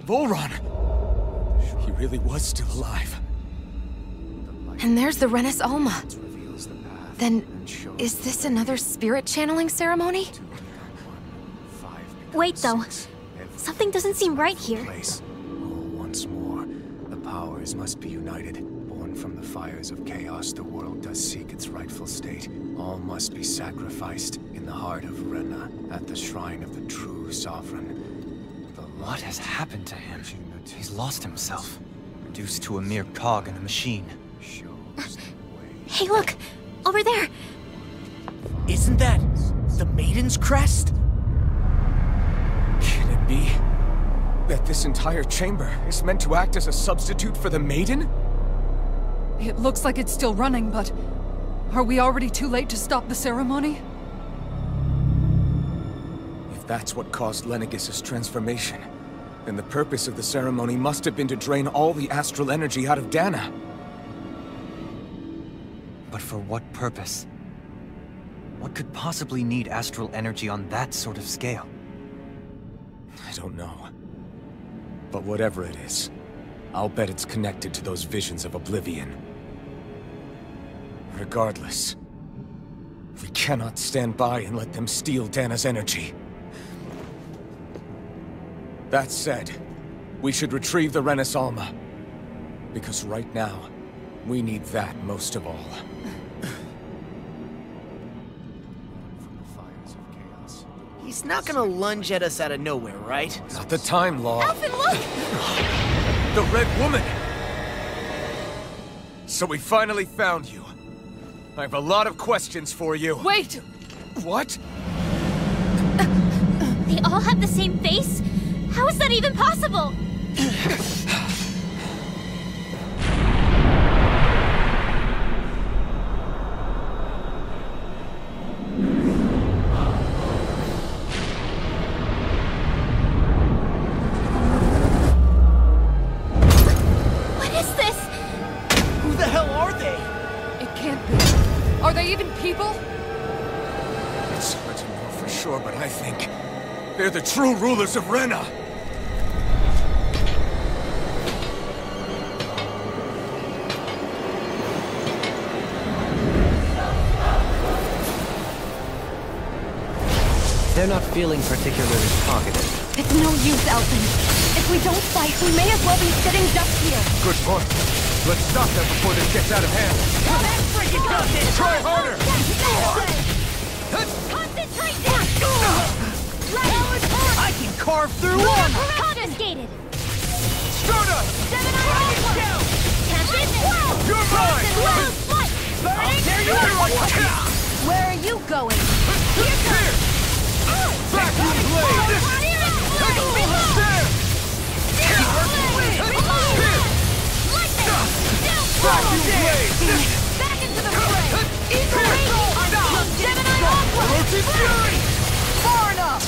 Volron! He really was still alive. And there's the Renis Alma. Then, is this another spirit channeling ceremony? Wait, though. Something doesn't seem right here. Once more, the powers must be united. Born from the fires of chaos, the world does seek its rightful state. All must be sacrificed in the heart of Rena, at the shrine of the true sovereign. What has happened to him? He's lost himself, reduced to a mere cog in a machine. Hey, look! Over there! Isn't that the Maiden's crest? Can it be that this entire chamber is meant to act as a substitute for the Maiden? It looks like it's still running, but are we already too late to stop the ceremony? If that's what caused Lenegis' transformation, then the purpose of the ceremony must have been to drain all the astral energy out of Dana. But for what purpose? What could possibly need astral energy on that sort of scale? I don't know. But whatever it is, I'll bet it's connected to those visions of oblivion. Regardless, we cannot stand by and let them steal Dana's energy. That said, we should retrieve the Renis Alma. Because right now, we need that most of all. He's not gonna lunge at us out of nowhere, right? Not the time, Law. Alvin, look! The Red Woman! So we finally found you. I have a lot of questions for you. Wait! What? They all have the same face? How is that even possible? What is this? Who the hell are they? It can't be. Are they even people? It's hard to know for sure, but I think they're the true rulers of Rena. They're not feeling particularly talkative. It's no use, Elton. If we don't fight, we may as well be sitting ducks here. Good point. Let's stop them before this gets out of hand. Try harder! Concentrate down! I can carve through armor! Confiscated! Start up! Captain! You're mine! I'll tear you apart! Where are you going? Here! Vacuum blade! There! Vacuum blade! Back into the fray! Gemini Rotate Fury! Far enough!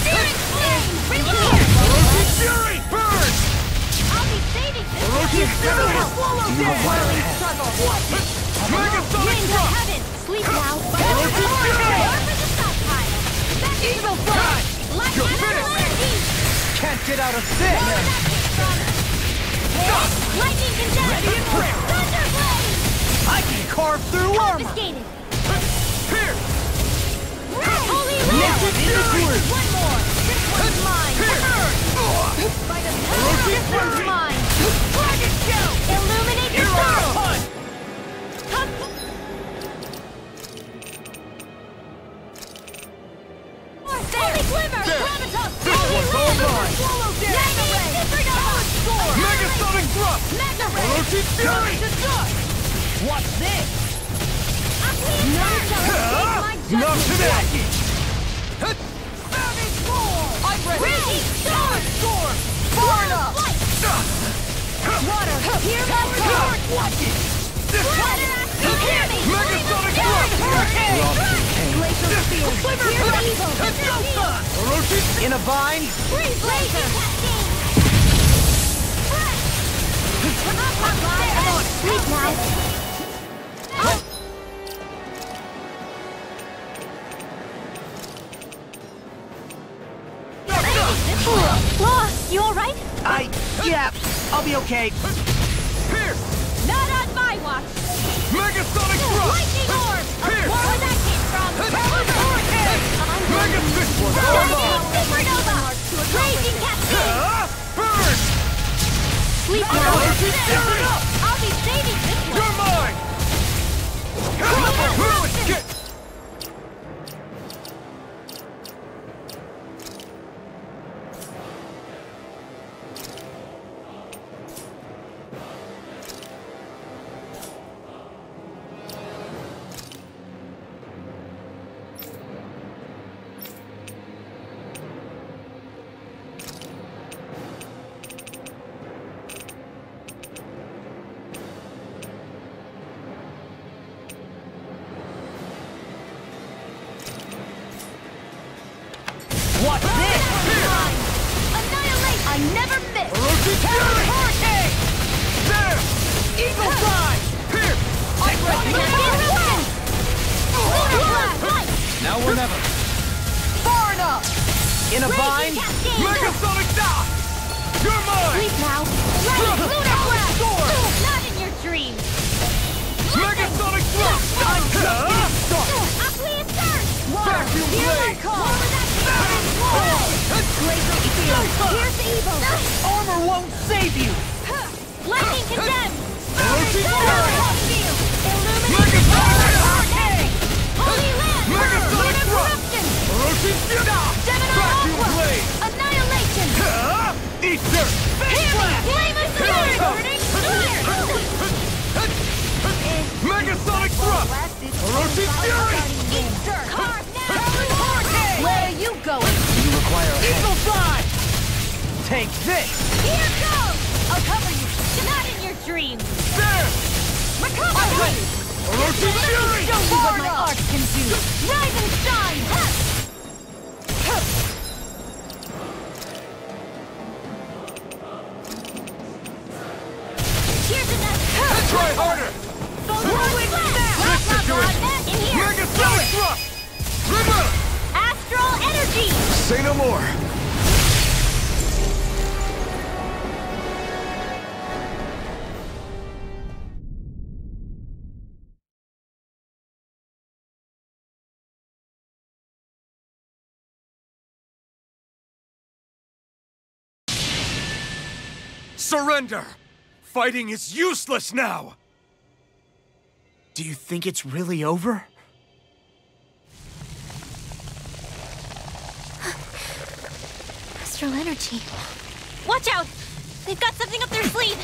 Steering flame! Bring it here! Rotate Fury! Burn! I'll be saving this! Rotate Fury! Swallow their whirling struggle! Megasonic Wind of Drop! heaven! Sleep now! Rotate Fury! Over the stockpile! Back evil flame! Light You're animal finished! energy! Can't get out of this! Lightning condenser! Thunder blade! I can carve through armor! Confiscated! Here! Holy Fury! One more! This one's mine! By the power, this one's mine! Dragon show! Illuminate your soul! Holy glimmer! Gravitas! Holy land! Swallow down! Supernova! Megasonic Drop! Mega Rotate Fury! What's this? Not today! Savage roar! I'm ready! Storm! Far enough! Water! Here goes sword! Watch it! Water! Hear me! Megasonic Drop! Glacial field! Here's evil! In a bind? Freeze laser! Sleep now! Law, you alright? Yeah, I'll be okay. Here! Not on my watch! Megasonic thrust! Lightning orb! Here! Where that came from? Mega Fist Supernova! Raging cascade! Burn! Sleep now! I'll be saving this one! You're mine! Get! What's this? Annihilate! I never miss! Hurricane! There! Eagle Fly! Here! Now or never. Far enough! In a bind? Megasonic Dot! You're mine! Sleep now! Lunar Blast! Not in your dreams! Megasonic Thrust! Aqueous Surge! Vacuum Hear my Blade! call! Laser Field! Here's evil! Armor won't save you! Lightning Condemned! Megasonic Field! Illuminate! Megasonic! Holy Land! Megasonic Lunar Thrust! Corruption! Vacuum Aqua! Blade! Annihilation! Ether! Flame of Sword! Burning Spear! Megasonic Thrust! Orochi Fury! Easter! Carve now! Where are you going? You require a Eagle Fly! Take this! Here goes! I'll cover you! Not in your dreams! There! Recover! Orochi Fury! Show you what my art can do! Rise and shine! Here's another! Try harder! Whirlwind Snap! In here! Megasonic Thrust! River! Astral Energy! Say no more! Surrender! Fighting is useless now! Do you think it's really over? Astral Energy. Watch out! They've got something up their sleeve!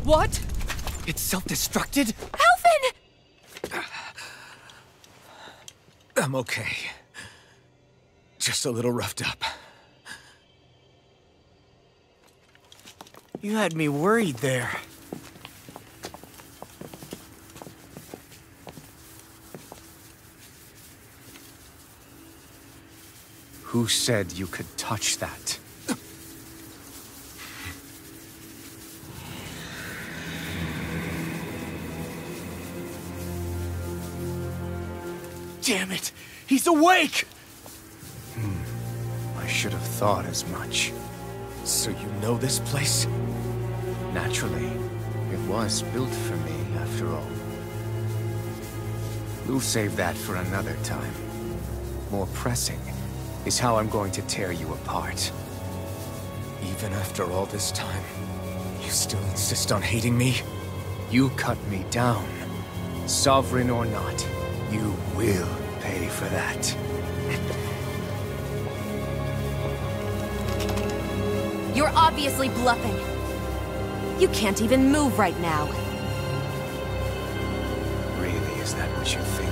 What? It's self-destructed? Alvin! I'm okay. Just a little roughed up. You had me worried there. Who said you could touch that? Damn it! He's awake! I should have thought as much. So you know this place? Naturally, it was built for me, after all. We'll save that for another time. More pressing is how I'm going to tear you apart. Even after all this time, you still insist on hating me? You cut me down. Sovereign or not, you will pay for that. You're obviously bluffing. You can't even move right now. Really, is that what you think?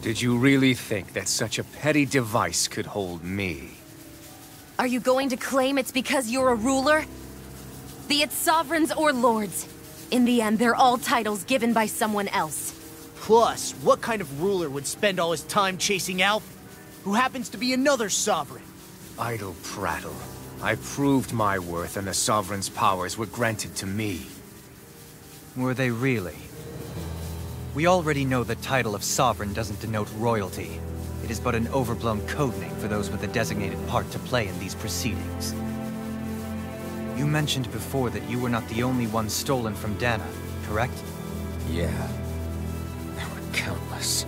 Did you really think that such a petty device could hold me? Are you going to claim it's because you're a ruler? Be it sovereigns or lords. In the end, they're all titles given by someone else. Plus, what kind of ruler would spend all his time chasing Alphen, who happens to be another sovereign? Idle prattle. I proved my worth and the Sovereign's powers were granted to me. Were they really? We already know the title of Sovereign doesn't denote royalty. It is but an overblown codename for those with a designated part to play in these proceedings. You mentioned before that you were not the only one stolen from Dana, correct? Yeah. There were countless.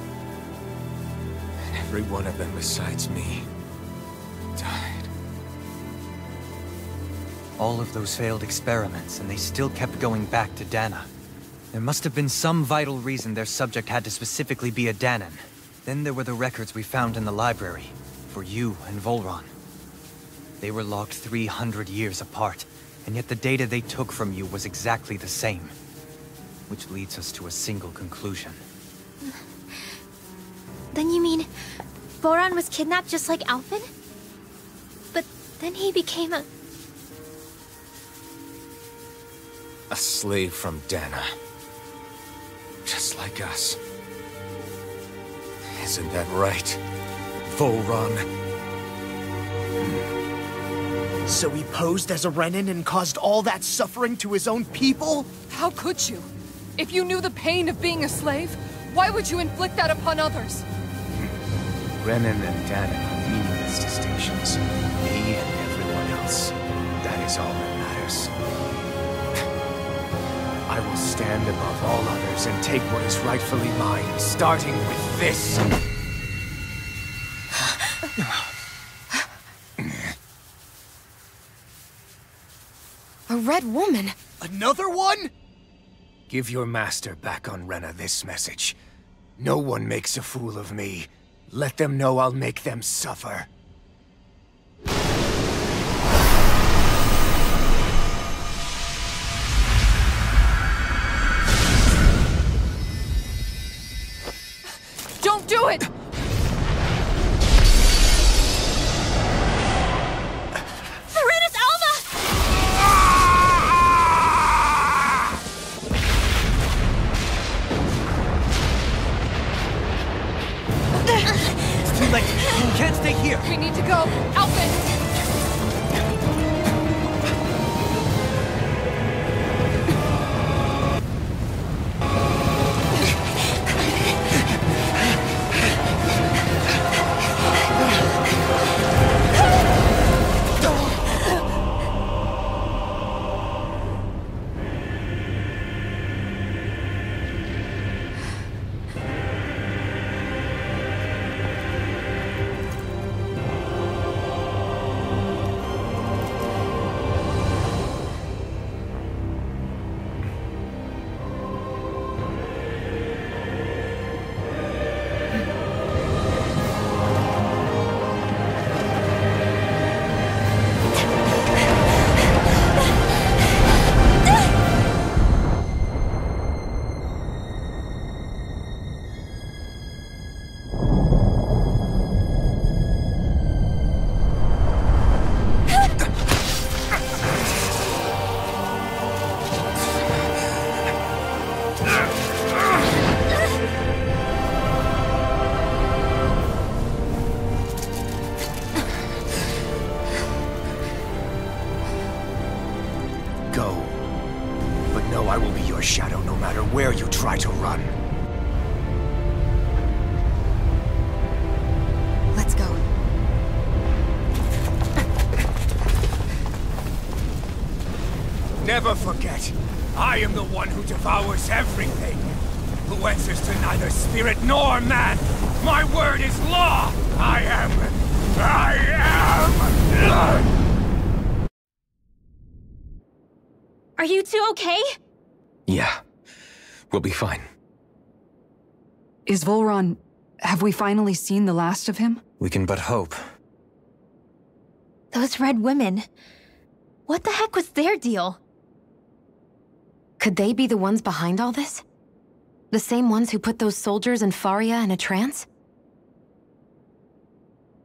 And every one of them besides me died. All of those failed experiments, and they still kept going back to Dana. There must have been some vital reason their subject had to specifically be a Danan. Then there were the records we found in the library, for you and Volron. They were logged 300 years apart, and yet the data they took from you was exactly the same. Which leads us to a single conclusion. Then you mean Voron was kidnapped just like Alphen? But then he became a slave from Dana. Just like us. Isn't that right, Volron? So he posed as a Renin and caused all that suffering to his own people? How could you? If you knew the pain of being a slave, why would you inflict that upon others? Renin and Danan are meaningless distinctions. Me and everyone else. That is all that matters. I will stand above all others and take what is rightfully mine, starting with this. A red woman? Another one? Give your master back on Rena this message. No one makes a fool of me. Let them know I'll make them suffer. Don't do it! Too late. You can't stay here. We need to go. Alphen! Go. But know I will be your shadow no matter where you try to run. Let's go. Never forget, I am the one who devours everything. Who answers to neither spirit nor man. My word is law. I am. Are you two okay? Yeah. We'll be fine. Is Volron... have we finally seen the last of him? We can but hope. Those red women. What the heck was their deal? Could they be the ones behind all this? The same ones who put those soldiers in Faria in a trance?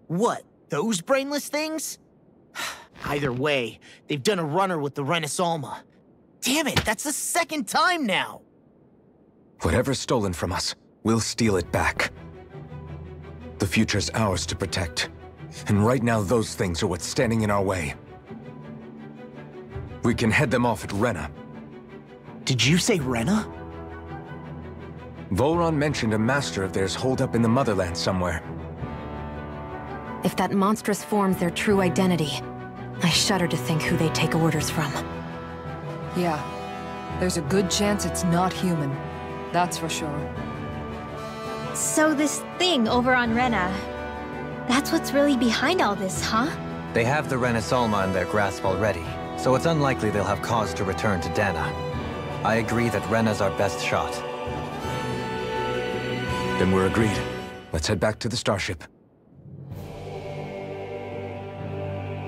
What, those brainless things? Either way, they've done a runner with the Renis Alma. Damn it, that's the second time now! Whatever's stolen from us, we'll steal it back. The future's ours to protect. And right now, those things are what's standing in our way. We can head them off at Rena. Did you say Rena? Volron mentioned a master of theirs holed up in the motherland somewhere. If that monstrous form's their true identity, I shudder to think who they take orders from. Yeah. There's a good chance it's not human. That's for sure. So this thing over on Rena, that's what's really behind all this, huh? They have the Renis Alma in their grasp already, so it's unlikely they'll have cause to return to Dana. I agree that Rena's our best shot. Then we're agreed. Let's head back to the starship.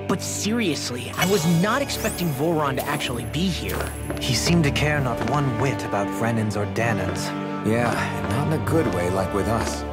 But seriously, I was not expecting Voron to actually be here. He seemed to care not one whit about Renans or Danans. Yeah, not in a good way like with us.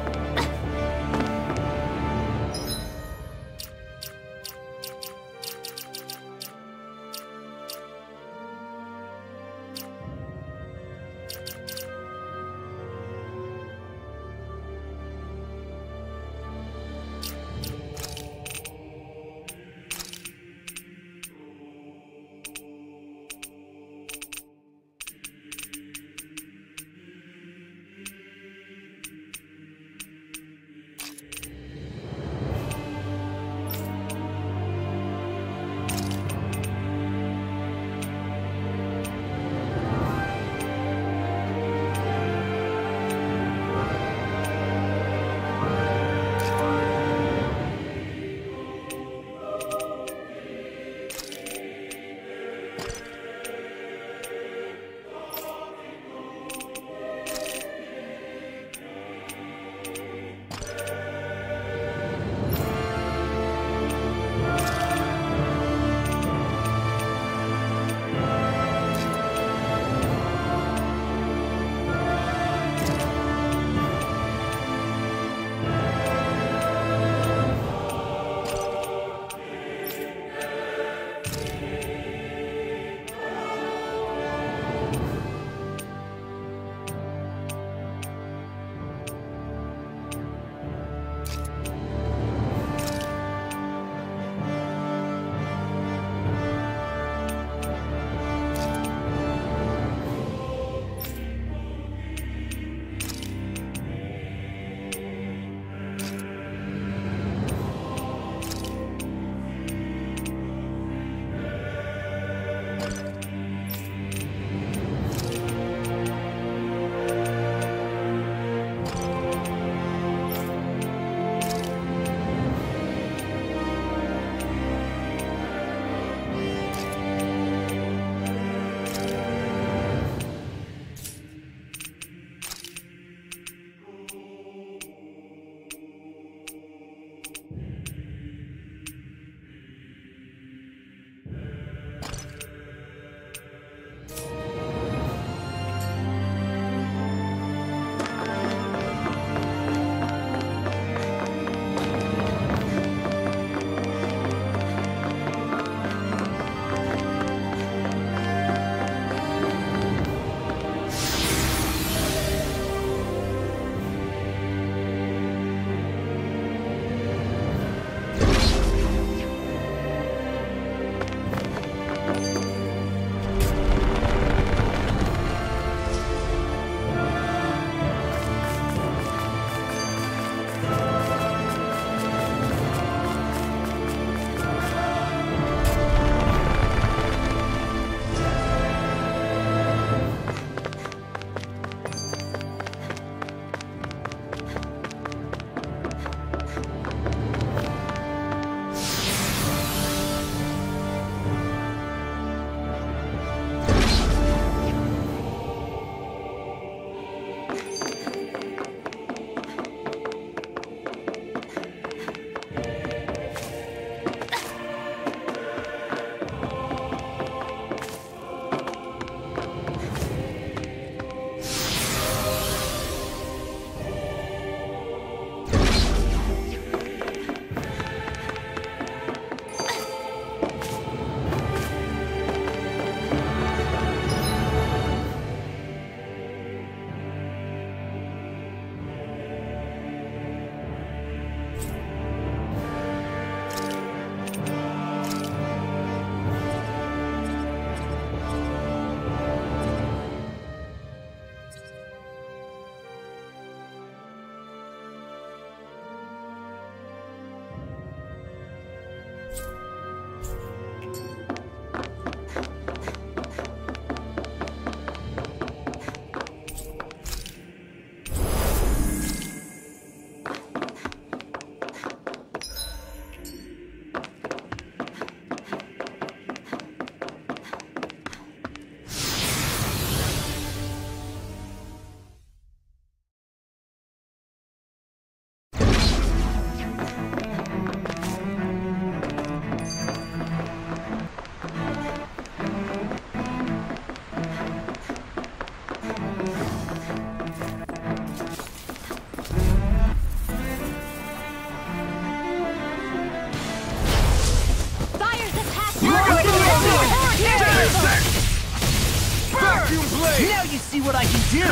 Vacuum blade! Now you see what I can do!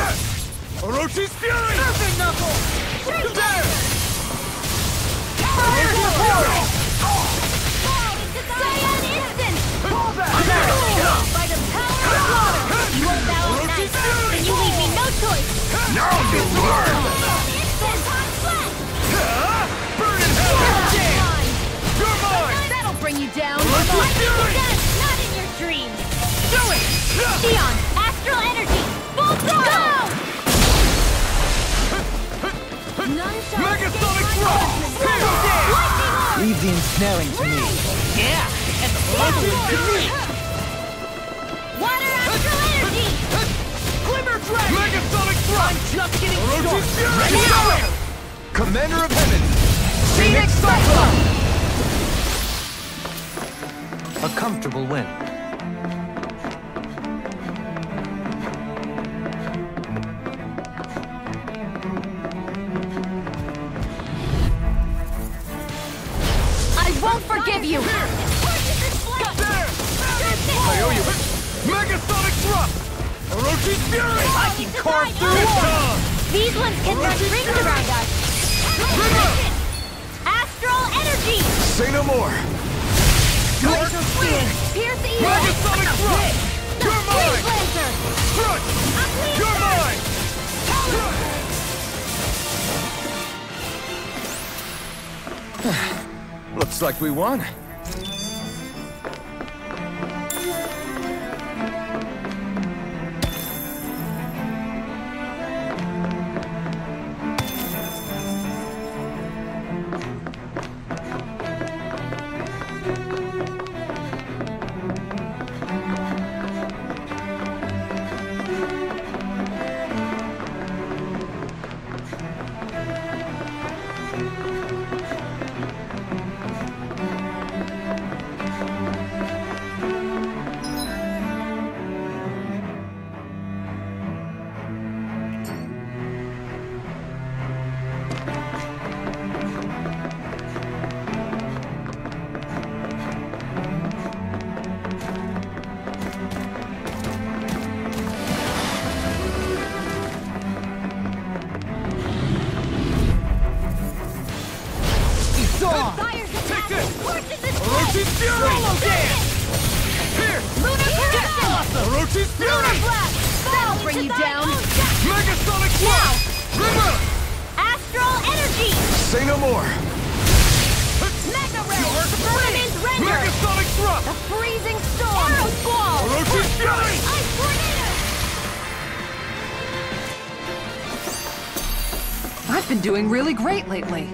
Orochi's fury! Serpent knuckle! There! Fire support! Saiyan instant! Pull back! By the power of water! You won't bow out nice, then you leave me no choice! Now you learn! Instant on flat! Burn in hell! You're mine! That'll bring you down! Orochi's fury! Not in your dreams! Do it! Xion, astral energy! Full throttle! None shall Megasonic escape my drop! judgment. Here! Lightning orb! Leave the ensnaring to me. Yeah! And the following to me! Water astral energy! Glimmer Dragon! Megasonic drop! I'm just getting Orochi's started! fury! Ready? Commander of Heaven! Phoenix Cyclone! A comfortable win. I won't forgive you! There! I owe you! Megasonic drop! Orochi's fury! I can carve through one! These ones can run rings around us! Trigger! Astral energy! Say no more! Laser Skin! Pierce evil! Megasonic drop! You're mine! Lancer! Strut! You're mine! Looks like we won. Fire's attack! Torches is Orochi's fury! Swallow dance! Here! Lunar protection! Orochi's Lunar fury! blast! That'll bring you down! Megasonic drop! Trigger! Astral energy! Say no more! Mega ray! Permanent render! Megasonic drop! The freezing storm! Arrow squall! Orochi's fury! Ice tornado! I've been doing really great lately.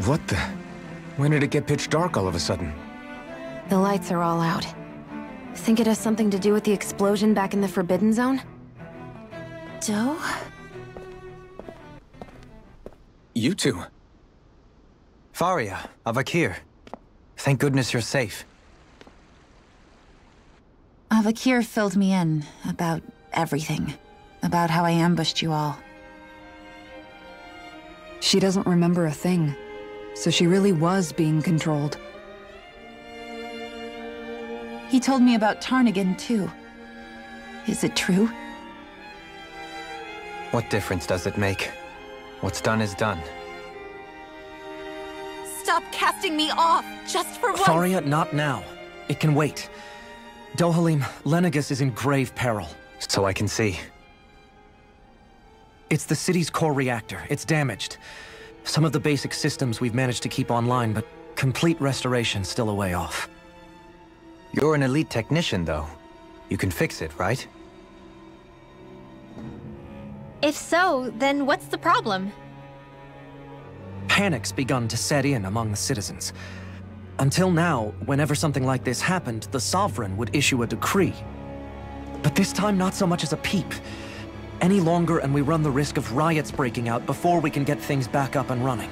What the? When did it get pitch dark all of a sudden? The lights are all out. Think it has something to do with the explosion back in the Forbidden Zone? Doe? You two. Faria, Avakir. Thank goodness you're safe. Avakir filled me in about everything. About how I ambushed you all. She doesn't remember a thing, so she really was being controlled. He told me about Tarnigan, too. Is it true? What difference does it make? What's done is done. Stop casting me off, just for once! Faria, not now. It can wait. Dohalim, Lenegus is in grave peril. So I can see. It's the city's core reactor. It's damaged. Some of the basic systems we've managed to keep online, but complete restoration's still a way off. You're an elite technician, though. You can fix it, right? If so, then what's the problem? Panic's begun to set in among the citizens. Until now, whenever something like this happened, the Sovereign would issue a decree. But this time, not so much as a peep. Any longer and we run the risk of riots breaking out before we can get things back up and running.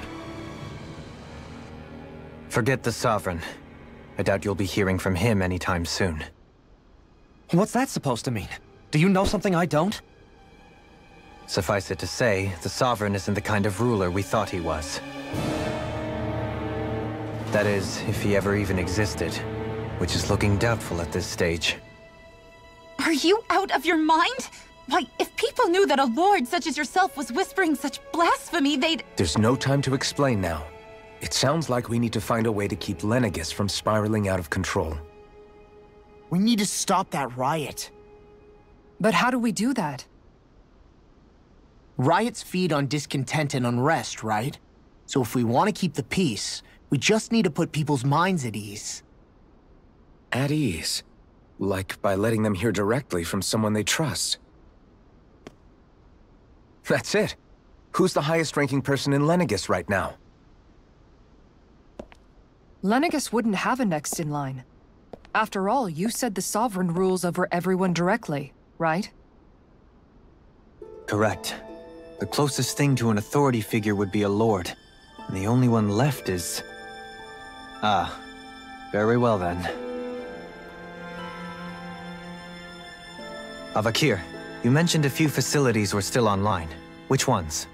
Forget the Sovereign. I doubt you'll be hearing from him anytime soon. What's that supposed to mean? Do you know something I don't? Suffice it to say, the Sovereign isn't the kind of ruler we thought he was. That is, if he ever even existed, which is looking doubtful at this stage. Are you out of your mind? Why, if people knew that a lord such as yourself was whispering such blasphemy, they'd... There's no time to explain now. It sounds like we need to find a way to keep Lenegis from spiraling out of control. We need to stop that riot. But how do we do that? Riots feed on discontent and unrest, right? So if we want to keep the peace, we just need to put people's minds at ease. At ease? Like by letting them hear directly from someone they trust. That's it. Who's the highest-ranking person in Lenegis right now? Lenegis wouldn't have a next in line. After all, you said the Sovereign rules over everyone directly, right? Correct. The closest thing to an authority figure would be a lord, and the only one left is... Ah, very well then. Avakir, you mentioned a few facilities were still online. Which ones?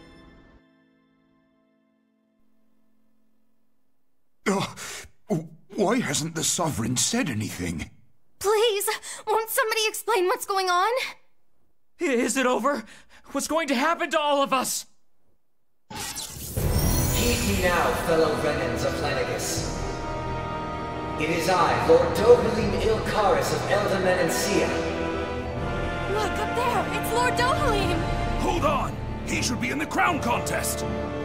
Why hasn't the Sovereign said anything? Please, won't somebody explain what's going on? Is it over? What's going to happen to all of us? Heed me now, fellow Renans of Lenegis. It is I, Lord Dohalim Ilkaris of Elda Menancia. Look, up there! It's Lord Dohalim! Hold on! He should be in the crown contest!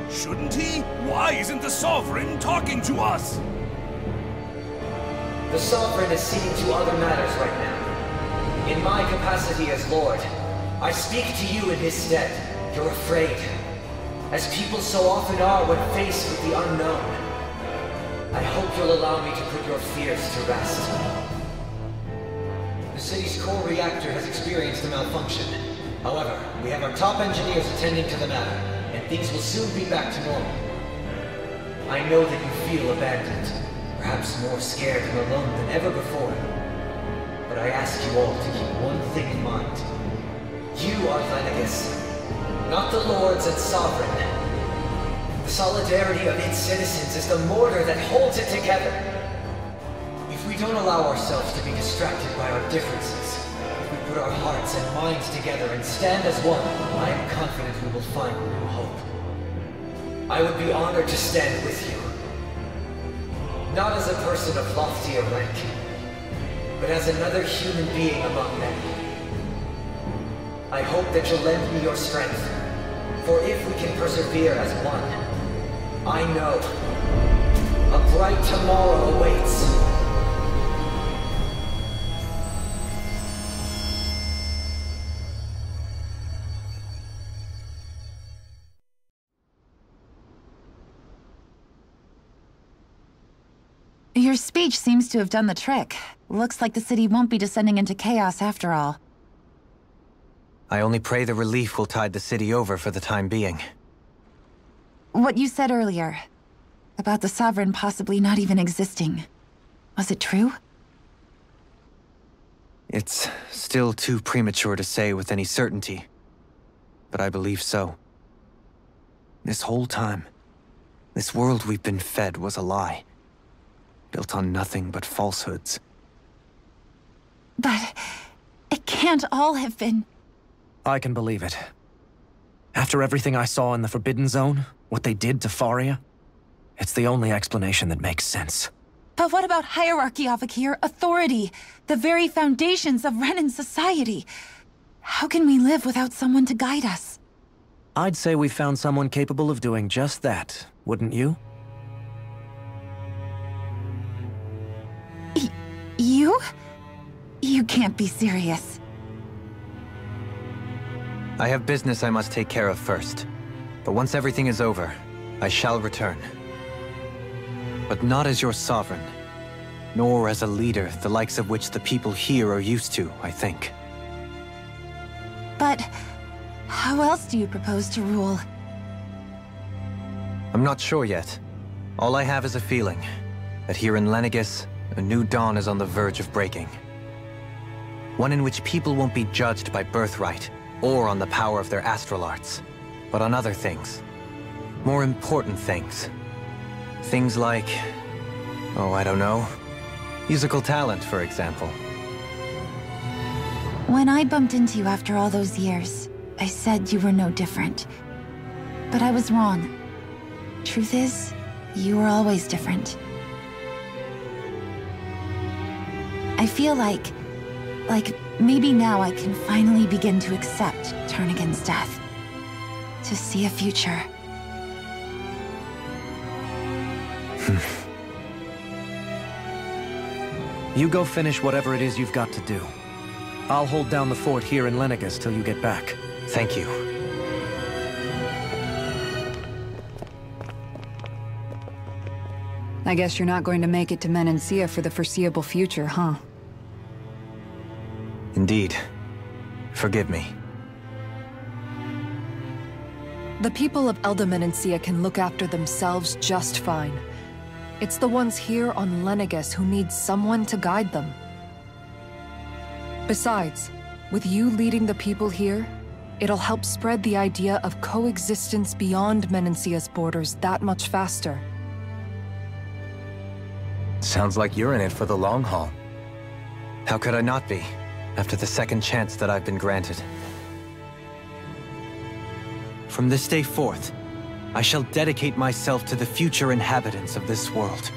Shouldn't he? Why isn't the Sovereign talking to us? The Sovereign is seeing to other matters right now. In my capacity as Lord, I speak to you in his stead. You're afraid, as people so often are when faced with the unknown. I hope you'll allow me to put your fears to rest. The city's core reactor has experienced a malfunction. However, we have our top engineers attending to the matter, and things will soon be back to normal. I know that you feel abandoned, perhaps more scared and alone than ever before. But I ask you all to keep one thing in mind. You are Lenegis, not the lords and sovereign. The solidarity of its citizens is the mortar that holds it together. If we don't allow ourselves to be distracted by our differences, if we put our hearts and minds together and stand as one, I am confident we will find new hope. I would be honored to stand with you. Not as a person of loftier rank, but as another human being among many. I hope that you'll lend me your strength, for if we can persevere as one, I know a bright tomorrow awaits. Your speech seems to have done the trick. Looks like the city won't be descending into chaos after all. I only pray the relief will tide the city over for the time being. What you said earlier, about the Sovereign possibly not even existing, was it true? It's still too premature to say with any certainty, but I believe so. This whole time, this world we've been fed was a lie, built on nothing but falsehoods. But it can't all have been... I can believe it. After everything I saw in the Forbidden Zone, what they did to Faria, it's the only explanation that makes sense. But what about hierarchy, Avakir? Authority? The very foundations of Renan society? How can we live without someone to guide us? I'd say we found someone capable of doing just that, wouldn't you? You? You can't be serious. I have business I must take care of first. But once everything is over, I shall return. But not as your sovereign, nor as a leader, the likes of which the people here are used to, I think. But how else do you propose to rule? I'm not sure yet. All I have is a feeling that here in Lenegis, a new dawn is on the verge of breaking. One in which people won't be judged by birthright or on the power of their astral arts, but on other things. More important things. Things like, oh, I don't know, musical talent, for example. When I bumped into you after all those years, I said you were no different. But I was wrong. Truth is, you were always different. I feel like maybe now I can finally begin to accept Turnagain's death. To see a future. You go finish whatever it is you've got to do. I'll hold down the fort here in Lenegis till you get back. Thank you. I guess you're not going to make it to Menancia for the foreseeable future, huh? Indeed. Forgive me. The people of Elda Menancia can look after themselves just fine. It's the ones here on Lenegis who need someone to guide them. Besides, with you leading the people here, it'll help spread the idea of coexistence beyond Menancia's borders that much faster. Sounds like you're in it for the long haul. How could I not be, after the second chance that I've been granted? From this day forth, I shall dedicate myself to the future inhabitants of this world.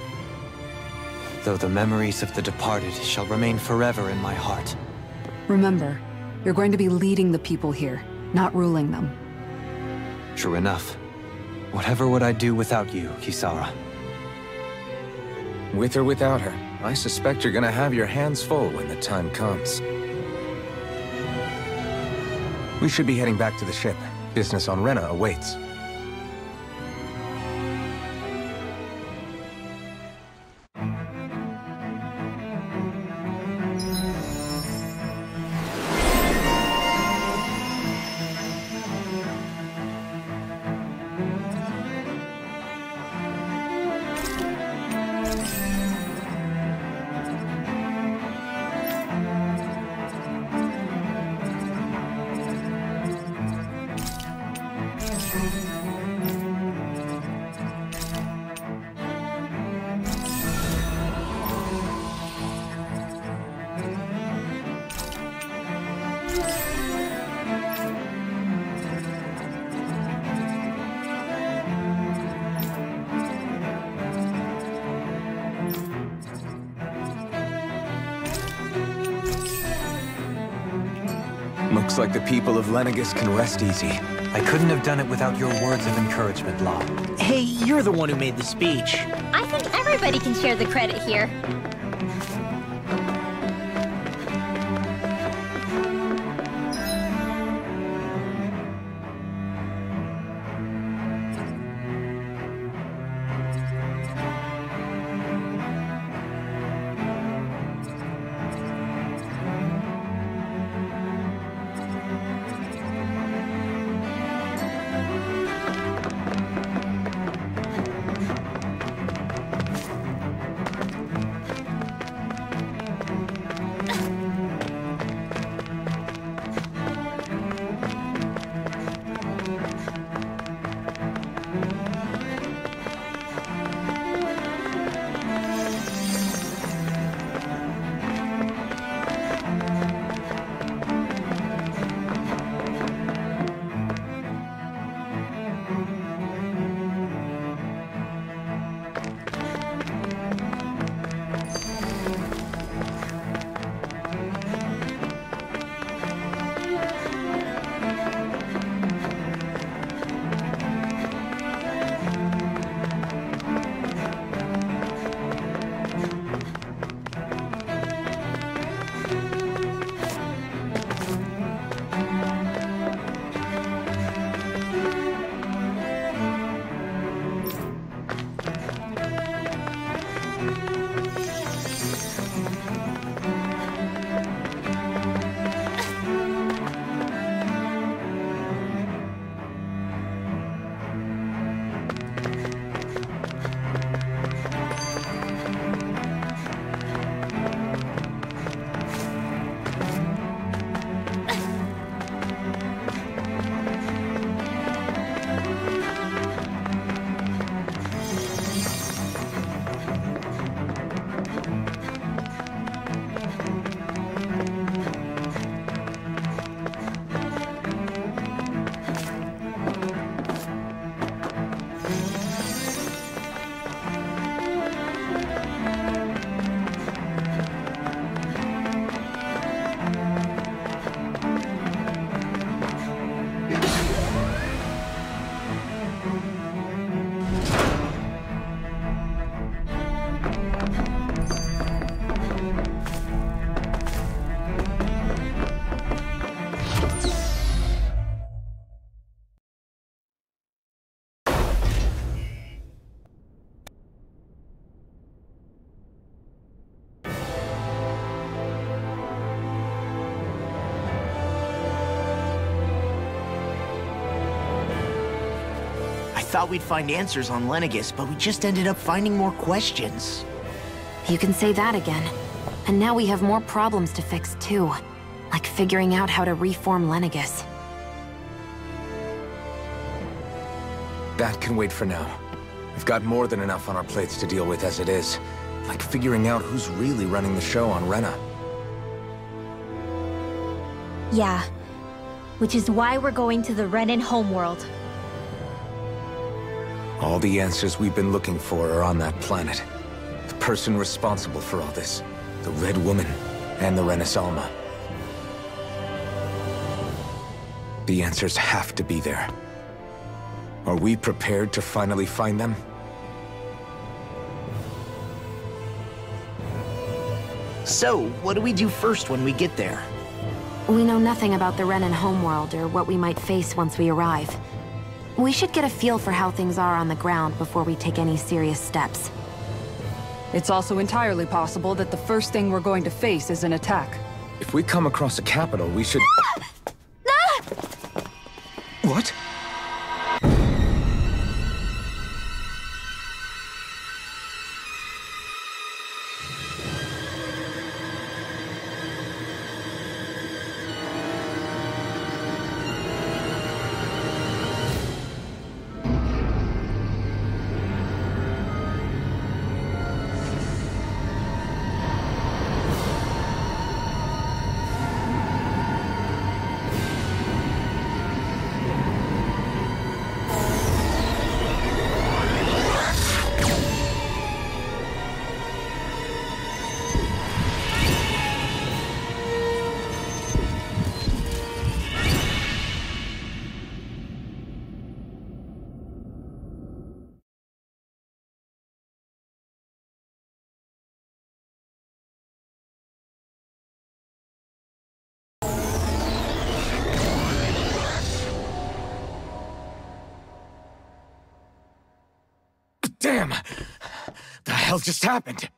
Though the memories of the departed shall remain forever in my heart. Remember, you're going to be leading the people here, not ruling them. True enough. Whatever would I do without you, Kisara? With or without her, I suspect you're gonna have your hands full when the time comes. We should be heading back to the ship. Business on Rena awaits. Looks like the people of Lenegis can rest easy. I couldn't have done it without your words of encouragement, Law. Hey, you're the one who made the speech. I think everybody can share the credit here. thought we'd find answers on Lenegis, but we just ended up finding more questions. You can say that again. And now we have more problems to fix too. Like figuring out how to reform Lenegis. That can wait for now. We've got more than enough on our plates to deal with as it is. Like figuring out who's really running the show on Rena. Yeah. Which is why we're going to the Renan homeworld. All the answers we've been looking for are on that planet. The person responsible for all this. The Red Woman and the Renis Alma. The answers have to be there. Are we prepared to finally find them? So, what do we do first when we get there? We know nothing about the Renan homeworld or what we might face once we arrive. We should get a feel for how things are on the ground before we take any serious steps. It's also entirely possible that the first thing we're going to face is an attack. If we come across a capital, we should... What? Damn! The hell just happened?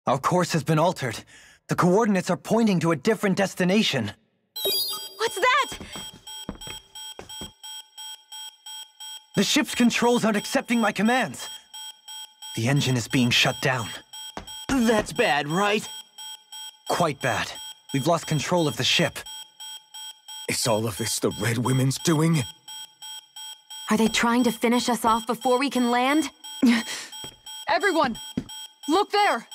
Our course has been altered. The coordinates are pointing to a different destination. What's that? The ship's controls aren't accepting my commands. The engine is being shut down. That's bad, right? Quite bad. We've lost control of the ship. Is all of this the Red Women's doing? Are they trying to finish us off before we can land? Everyone! Look there!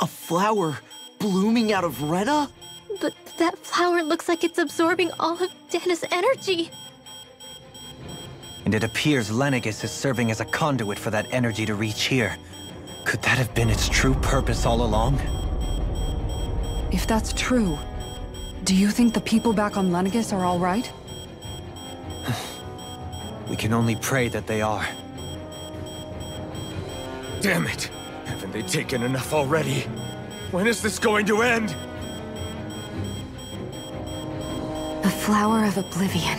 A flower blooming out of Rena? But that flower looks like it's absorbing all of Dana's energy. And it appears Lenegis is serving as a conduit for that energy to reach here. Could that have been its true purpose all along? If that's true, do you think the people back on Lenegis are all right? We can only pray that they are. Damn it! Haven't they taken enough already? When is this going to end? The Flower of Oblivion.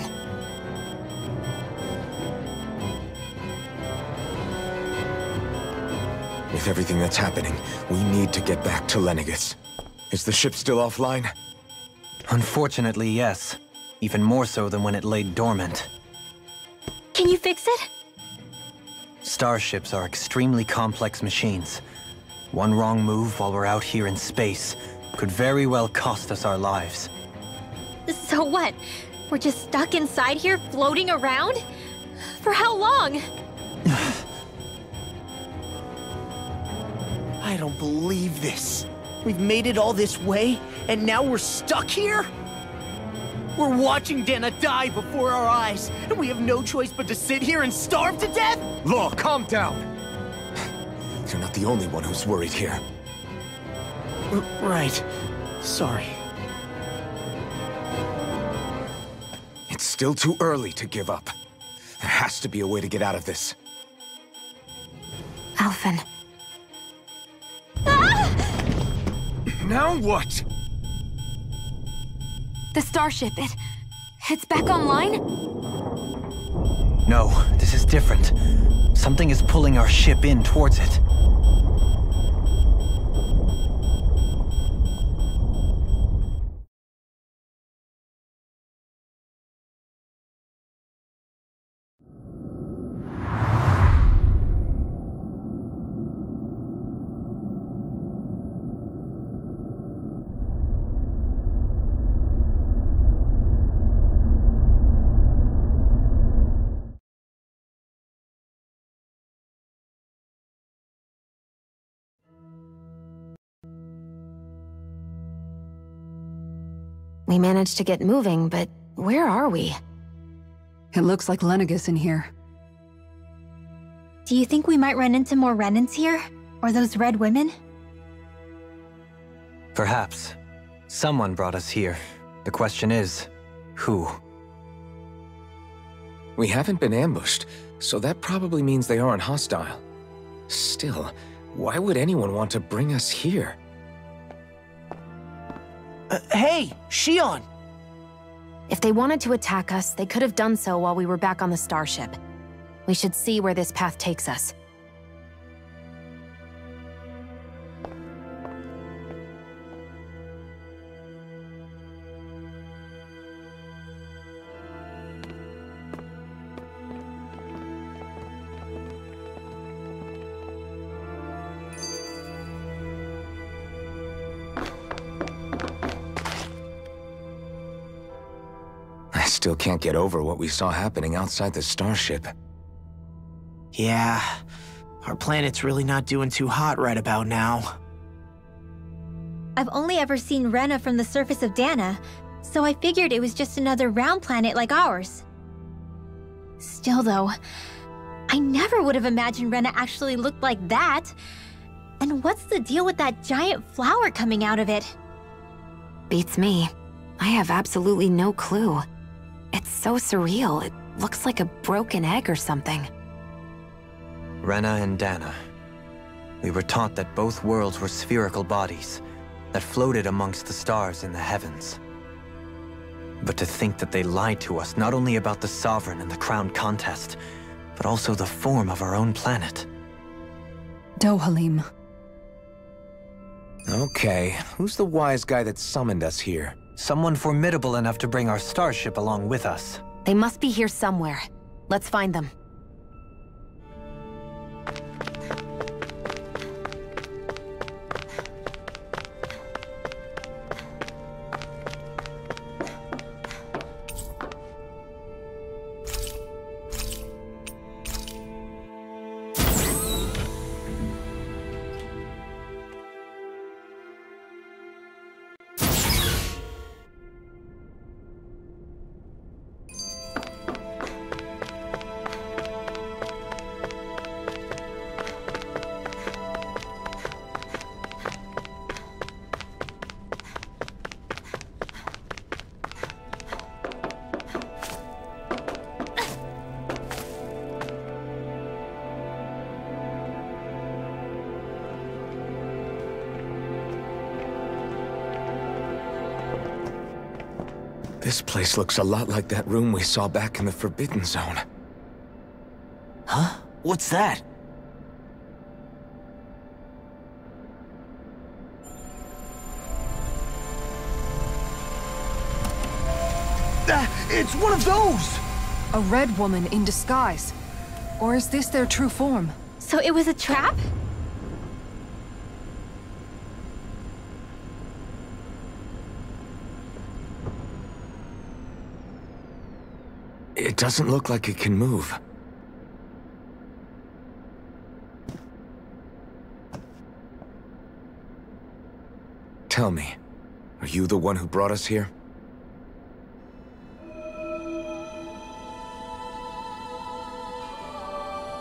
With everything that's happening, we need to get back to Lenegis. Is the ship still offline? Unfortunately, yes. Even more so than when it lay dormant. Can you fix it? Starships are extremely complex machines. One wrong move while we're out here in space could very well cost us our lives. So what? We're just stuck inside here, floating around? For how long? I don't believe this. We've made it all this way, and now we're stuck here? We're watching Dana die before our eyes, and we have no choice but to sit here and starve to death? Law, calm down! You're not the only one who's worried here. Right. Sorry. It's still too early to give up. There has to be a way to get out of this. Alphen. Now what? The starship, it's back online? No, this is different. Something is pulling our ship in towards it. We managed to get moving, but where are we? It looks like Lenegis in here. Do you think we might run into more Renans here? Or those red women? Perhaps. Someone brought us here. The question is, who? We haven't been ambushed, so that probably means they aren't hostile. Still, why would anyone want to bring us here? Hey, Shion! If they wanted to attack us, they could have done so while we were back on the starship. We should see where this path takes us. Still can't get over what we saw happening outside the starship. Yeah, our planet's really not doing too hot right about now. I've only ever seen Rena from the surface of Dana, so I figured it was just another round planet like ours. Still though, I never would have imagined Rena actually looked like that. And what's the deal with that giant flower coming out of it? Beats me. I have absolutely no clue. It's so surreal. It looks like a broken egg or something. Rena and Dana. We were taught that both worlds were spherical bodies that floated amongst the stars in the heavens. But to think that they lied to us not only about the Sovereign and the Crown contest, but also the form of our own planet. Dohalim. Okay, who's the wise guy that summoned us here? Someone formidable enough to bring our starship along with us. They must be here somewhere. Let's find them. This place looks a lot like that room we saw back in the Forbidden Zone. Huh? What's that? It's one of those! A red woman in disguise. Or is this their true form? So it was a trap? It doesn't look like it can move. Tell me, are you the one who brought us here?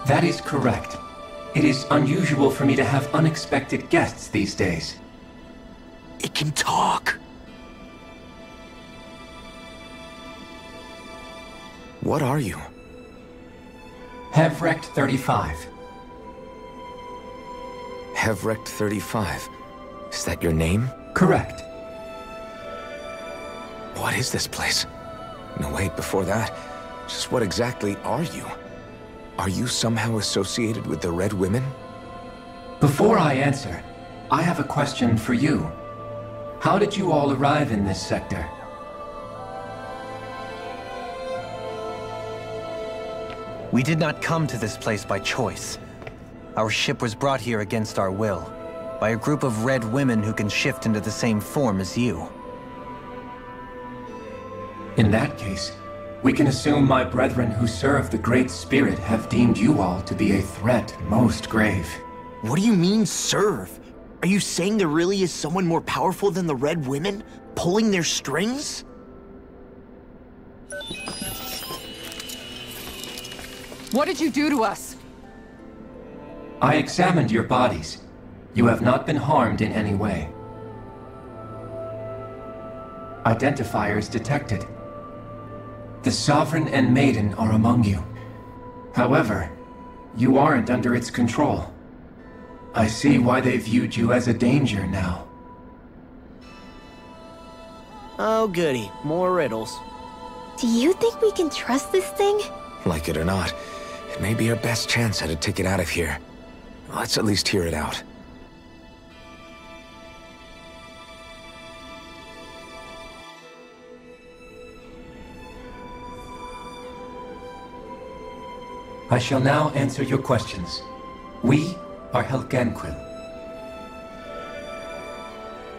That is correct. It is unusual for me to have unexpected guests these days. It can talk. What are you? Hevrect 35. Hevrect 35. Is that your name? Correct. What is this place? No, wait, before that, just what exactly are you? Are you somehow associated with the Red Women? Before I answer, I have a question for you. How did you all arrive in this sector? We did not come to this place by choice. Our ship was brought here against our will, by a group of red women who can shift into the same form as you. In that case, we can assume my brethren who serve the Great Spirit have deemed you all to be a threat most grave. What do you mean, serve? Are you saying there really is someone more powerful than the Red Women, pulling their strings? What did you do to us? I examined your bodies. You have not been harmed in any way. Identifiers detected. The Sovereign and Maiden are among you. However, you aren't under its control. I see why they viewed you as a danger now. Oh goody, more riddles. Do you think we can trust this thing? Like it or not, it may be our best chance at a ticket out of here. Let's at least hear it out. I shall now answer your questions. We are Helganquil.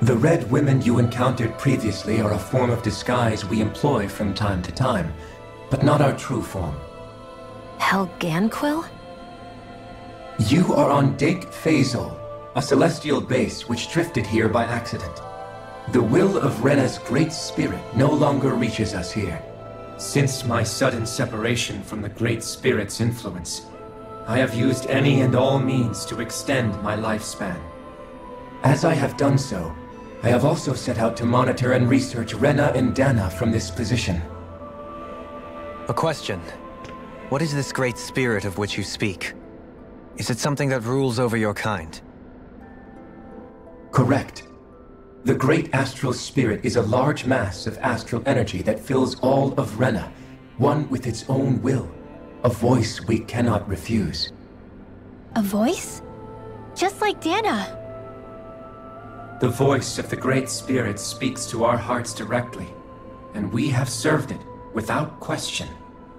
The Red Women you encountered previously are a form of disguise we employ from time to time, but not our true form. Helganquil? You are on Dake Phasol, a celestial base which drifted here by accident. The will of Rena's great spirit no longer reaches us here. Since my sudden separation from the Great Spirit's influence, I have used any and all means to extend my lifespan. As I have done so, I have also set out to monitor and research Rena and Dana from this position. A question. What is this Great Spirit of which you speak? Is it something that rules over your kind? Correct. The Great Astral Spirit is a large mass of astral energy that fills all of Rena, one with its own will, a voice we cannot refuse. A voice? Just like Dana. The voice of the Great Spirit speaks to our hearts directly, and we have served it, without question,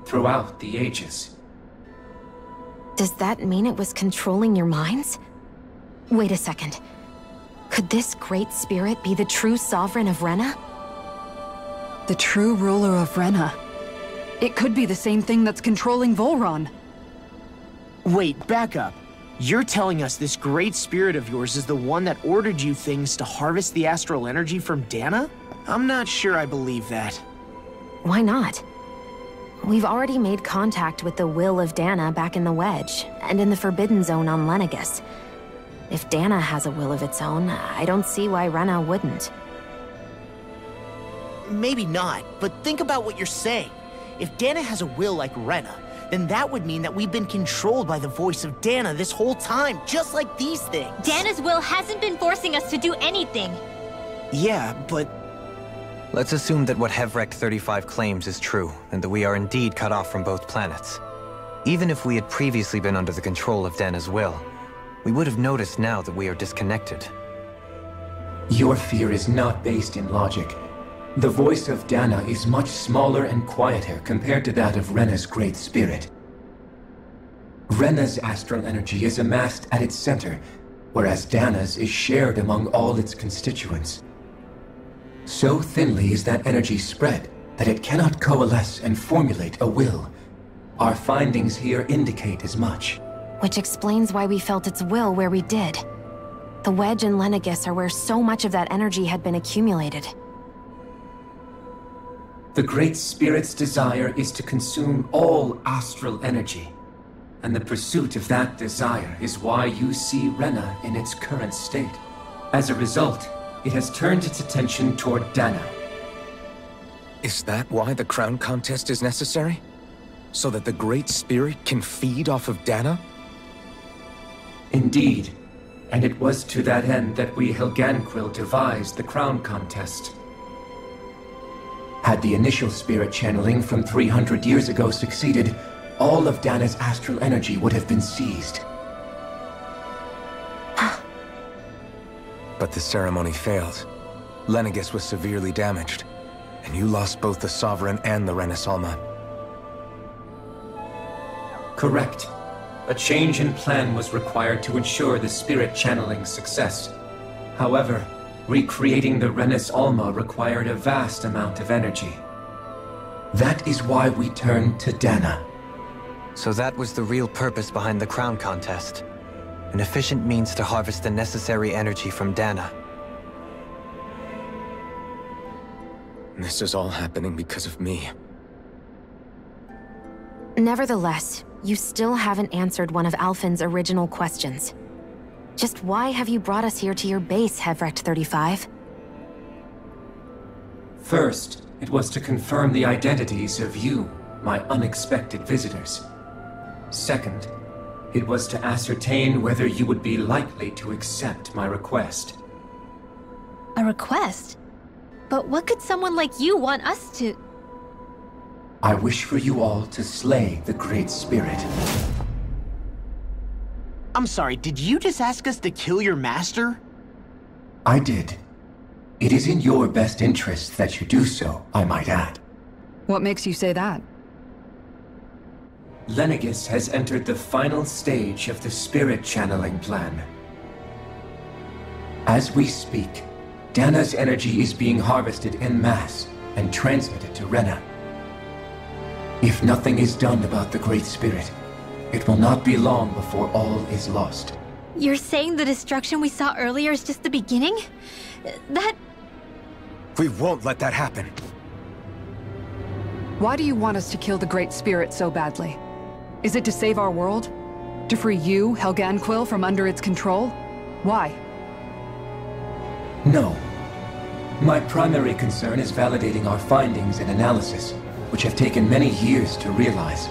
throughout the ages. Does that mean it was controlling your minds? Wait a second. Could this Great Spirit be the true Sovereign of Rena? The true ruler of Rena. It could be the same thing that's controlling Volron. Wait, back up. You're telling us this Great Spirit of yours is the one that ordered you things to harvest the astral energy from Dana? I'm not sure I believe that. Why not? We've already made contact with the will of Dana back in the Wedge, and in the Forbidden Zone on Lenegus. If Dana has a will of its own, I don't see why Rena wouldn't. Maybe not, but think about what you're saying. If Dana has a will like Rena, then that would mean that we've been controlled by the voice of Dana this whole time, just like these things. Dana's will hasn't been forcing us to do anything. Yeah, but Let's assume that what Hevrek 35 claims is true, and that we are indeed cut off from both planets. Even if we had previously been under the control of Dana's will, we would have noticed now that we are disconnected. Your fear is not based in logic. The voice of Dana is much smaller and quieter compared to that of Rena's Great Spirit. Rena's astral energy is amassed at its center, whereas Dana's is shared among all its constituents. So thinly is that energy spread that it cannot coalesce and formulate a will. Our findings here indicate as much. Which explains why we felt its will where we did. The Wedge and Lenegis are where so much of that energy had been accumulated. The Great Spirit's desire is to consume all astral energy. And the pursuit of that desire is why you see Rena in its current state. As a result, it has turned its attention toward Dana. Is that why the crown contest is necessary? So that the Great Spirit can feed off of Dana? Indeed. And it was to that end that we Helganquil devised the crown contest. Had the initial spirit channeling from 300 years ago succeeded, all of Dana's astral energy would have been seized. But the ceremony failed. Lenegis was severely damaged, and you lost both the Sovereign and the Renasalma. Correct. A change in plan was required to ensure the spirit channeling's success. However, recreating the Renis Alma required a vast amount of energy. That is why we turned to Dana. So that was the real purpose behind the crown contest. An efficient means to harvest the necessary energy from Dana. This is all happening because of me. Nevertheless, you still haven't answered one of Alphen's original questions. Just why have you brought us here to your base, Hevrek 35? First, it was to confirm the identities of you, my unexpected visitors. Second, it was to ascertain whether you would be likely to accept my request. A request? But what could someone like you want us to... I wish for you all to slay the Great Spirit. I'm sorry, did you just ask us to kill your master? I did. It is in your best interest that you do so, I might add. What makes you say that? Lenegis has entered the final stage of the spirit channeling plan. As we speak, Dana's energy is being harvested en masse and transmitted to Rena. If nothing is done about the Great Spirit, it will not be long before all is lost. You're saying the destruction we saw earlier is just the beginning? That... We won't let that happen. Why do you want us to kill the Great Spirit so badly? Is it to save our world? To free you, Helganquil, from under its control? Why? No. My primary concern is validating our findings and analysis, which have taken many years to realize.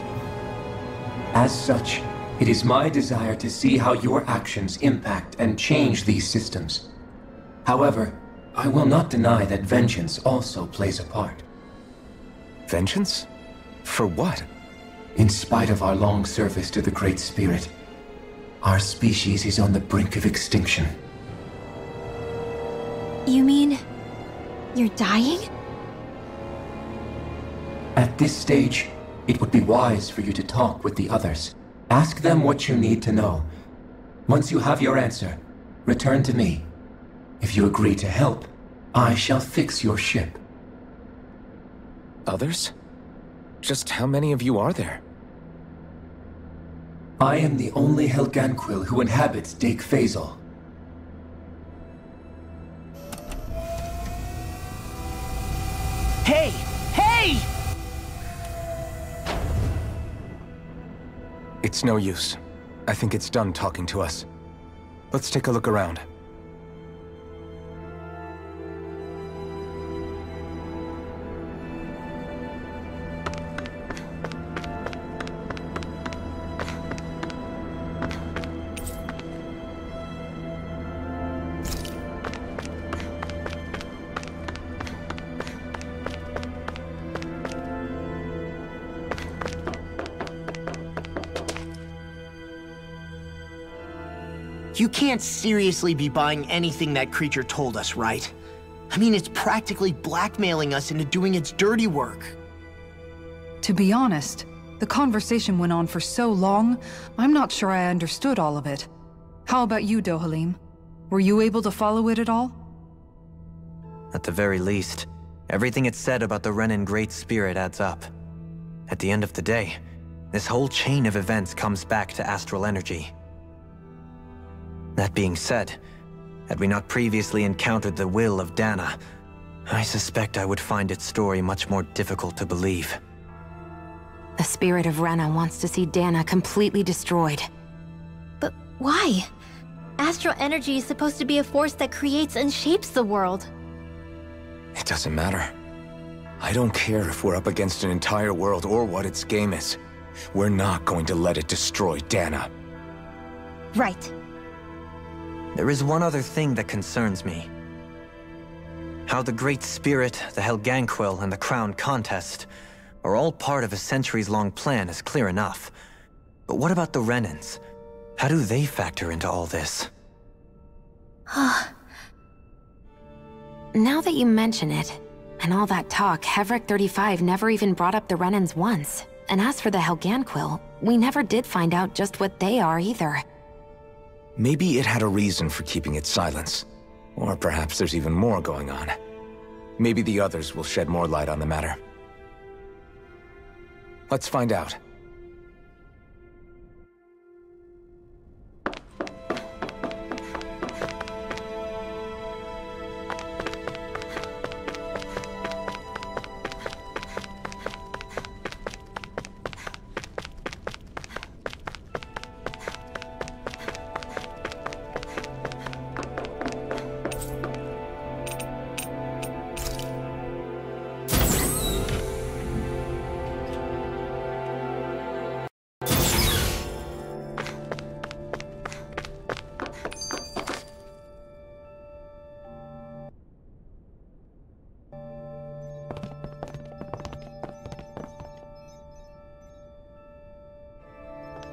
As such, it is my desire to see how your actions impact and change these systems. However, I will not deny that vengeance also plays a part. Vengeance? For what? In spite of our long service to the Great Spirit, our species is on the brink of extinction. You mean... you're dying? At this stage, it would be wise for you to talk with the others. Ask them what you need to know. Once you have your answer, return to me. If you agree to help, I shall fix your ship. Others? Just how many of you are there? I am the only Helganquil who inhabits Dake Phasal. Hey! Hey! It's no use. I think it's done talking to us. Let's take a look around. You can't seriously be buying anything that creature told us, right? I mean, it's practically blackmailing us into doing its dirty work. To be honest, the conversation went on for so long, I'm not sure I understood all of it. How about you, Dohalim? Were you able to follow it at all? At the very least, everything it said about the Renan Great Spirit adds up. At the end of the day, this whole chain of events comes back to astral energy. That being said, had we not previously encountered the will of Dana, I suspect I would find its story much more difficult to believe. The spirit of Rena wants to see Dana completely destroyed. But why? Astral energy is supposed to be a force that creates and shapes the world. It doesn't matter. I don't care if we're up against an entire world or what its game is. We're not going to let it destroy Dana. Right. There is one other thing that concerns me. How the Great Spirit, the Helganquil, and the Crown Contest are all part of a centuries-long plan is clear enough. But what about the Renans? How do they factor into all this? Now that you mention it, and all that talk, Hevrek 35 never even brought up the Renans once. And as for the Helganquil, we never did find out just what they are either. Maybe it had a reason for keeping its silence. Or perhaps there's even more going on. Maybe the others will shed more light on the matter. Let's find out.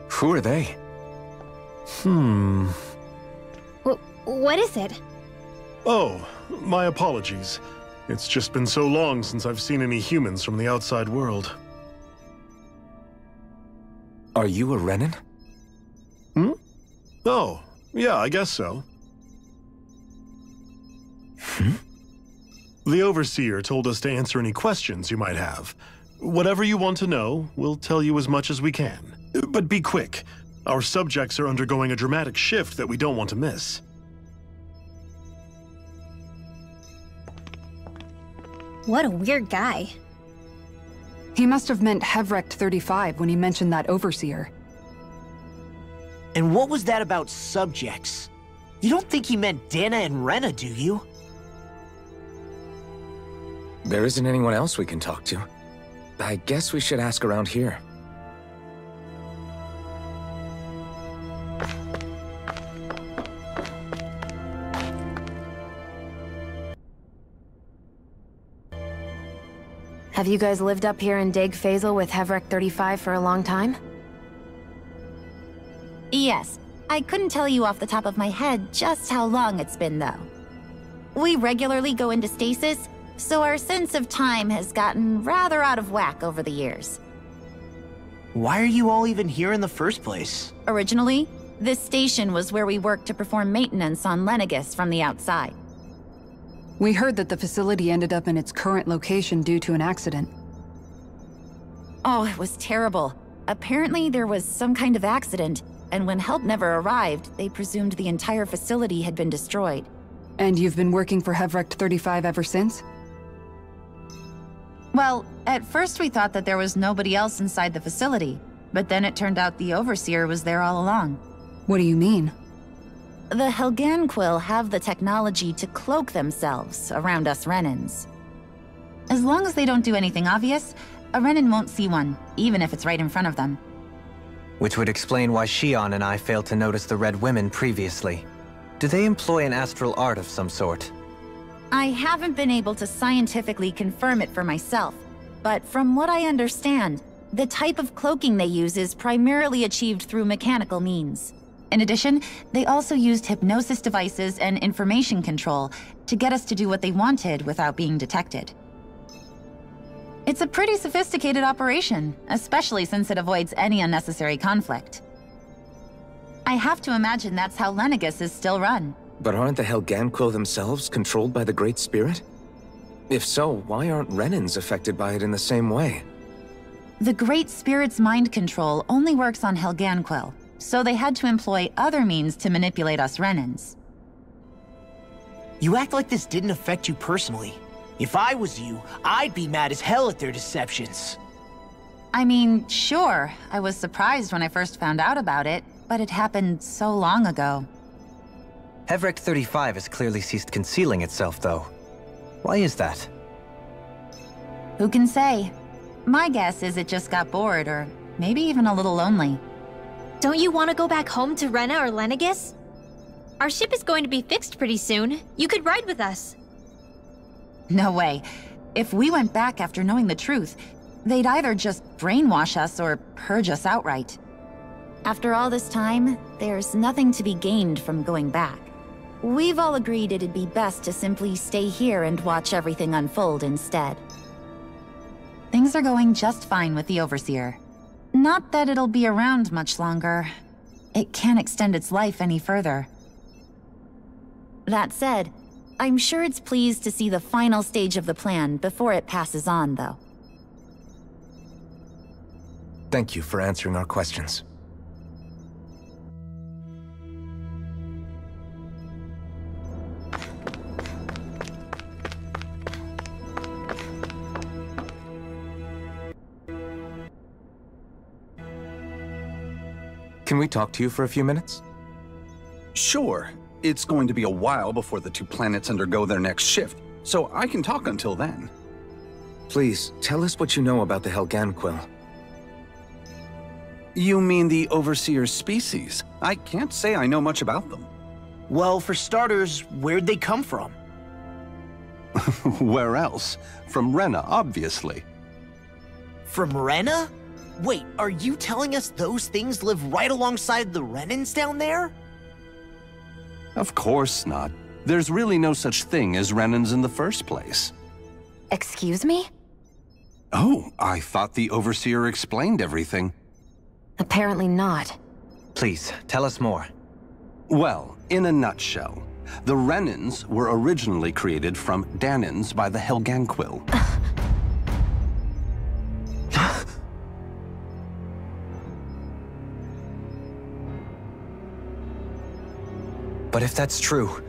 Who are they? What is it? Oh, my apologies. It's just been so long since I've seen any humans from the outside world. Are you a Renan? Oh, yeah, I guess so. The Overseer told us to answer any questions you might have. Whatever you want to know, we'll tell you as much as we can. But be quick. Our subjects are undergoing a dramatic shift that we don't want to miss. What a weird guy. He must have meant Hevrek 35 when he mentioned that Overseer. And what was that about subjects? You don't think he meant Dana and Rena, do you? There isn't anyone else we can talk to. I guess we should ask around here. Have you guys lived up here in Deg Faisal with Hevrek 35 for a long time? Yes. I couldn't tell you off the top of my head just how long it's been, though. We regularly go into stasis, so our sense of time has gotten rather out of whack over the years. Why are you all even here in the first place? Originally, this station was where we worked to perform maintenance on Lenegis from the outside. We heard that the facility ended up in its current location due to an accident. Oh, it was terrible. Apparently there was some kind of accident, and when help never arrived, they presumed the entire facility had been destroyed. And you've been working for Hevrek 35 ever since? Well, at first we thought that there was nobody else inside the facility, but then it turned out the Overseer was there all along. What do you mean? The Helganquil have the technology to cloak themselves around us Renans. As long as they don't do anything obvious, a Renan won't see one, even if it's right in front of them. Which would explain why Shion and I failed to notice the Red Women previously. Do they employ an astral art of some sort? I haven't been able to scientifically confirm it for myself, but from what I understand, the type of cloaking they use is primarily achieved through mechanical means. In addition, they also used hypnosis devices and information control to get us to do what they wanted without being detected. It's a pretty sophisticated operation, especially since it avoids any unnecessary conflict. I have to imagine that's how Lenegis is still run. But aren't the Helganquil themselves controlled by the Great Spirit? If so, why aren't Renans affected by it in the same way? The Great Spirit's mind control only works on Helganquil, so they had to employ other means to manipulate us Renans. You act like this didn't affect you personally. If I was you, I'd be mad as hell at their deceptions. I mean, sure, I was surprised when I first found out about it, but it happened so long ago. Hevrek 35 has clearly ceased concealing itself, though. Why is that? Who can say? My guess is it just got bored, or maybe even a little lonely. Don't you want to go back home to Rena or Lenegis? Our ship is going to be fixed pretty soon. You could ride with us. No way. If we went back after knowing the truth, they'd either just brainwash us or purge us outright. After all this time, there's nothing to be gained from going back. We've all agreed it'd be best to simply stay here and watch everything unfold instead. Things are going just fine with the Overseer. Not that it'll be around much longer. It can't extend its life any further. That said, I'm sure it's pleased to see the final stage of the plan before it passes on, though. Thank you for answering our questions. Can we talk to you for a few minutes? Sure. It's going to be a while before the two planets undergo their next shift, so I can talk until then. Please, tell us what you know about the Helganquil. You mean the Overseer's species? I can't say I know much about them. Well, for starters, where'd they come from? Where else? From Rena, obviously. From Rena? Wait, are you telling us those things live right alongside the Renans down there? Of course not. There's really no such thing as Renans in the first place. Excuse me? Oh, I thought the Overseer explained everything. Apparently not. Please, tell us more. Well, in a nutshell, the Renans were originally created from Danans by the Helganquil. But if that's true,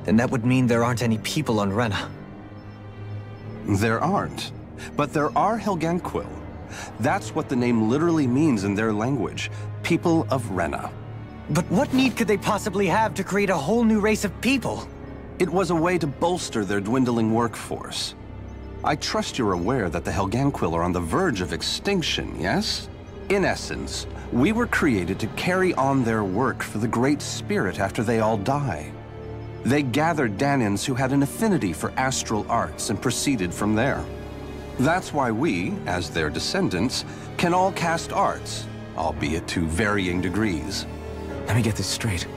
then that would mean there aren't any people on Rena. There aren't. But there are Helganquil. That's what the name literally means in their language. People of Rena. But what need could they possibly have to create a whole new race of people? It was a way to bolster their dwindling workforce. I trust you're aware that the Helganquil are on the verge of extinction, yes? In essence, we were created to carry on their work for the Great Spirit after they all die. They gathered Danans who had an affinity for astral arts and proceeded from there. That's why we, as their descendants, can all cast arts, albeit to varying degrees. Let me get this straight.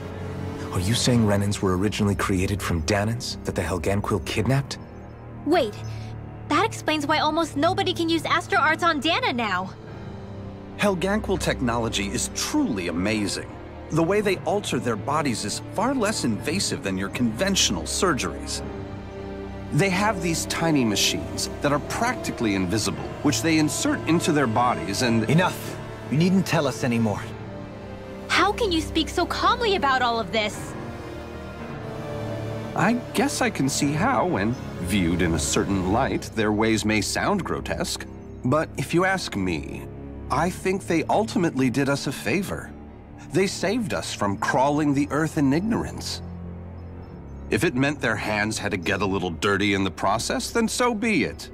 Are you saying Renans were originally created from Danans that the Helganquil kidnapped? Wait, that explains why almost nobody can use astro arts on Dana now. Helganquil technology is truly amazing. The way they alter their bodies is far less invasive than your conventional surgeries. They have these tiny machines that are practically invisible, which they insert into their bodies and— Enough! You needn't tell us anymore. How can you speak so calmly about all of this? I guess I can see how, when viewed in a certain light, their ways may sound grotesque. But if you ask me, I think they ultimately did us a favor. They saved us from crawling the earth in ignorance. If it meant their hands had to get a little dirty in the process, then so be it.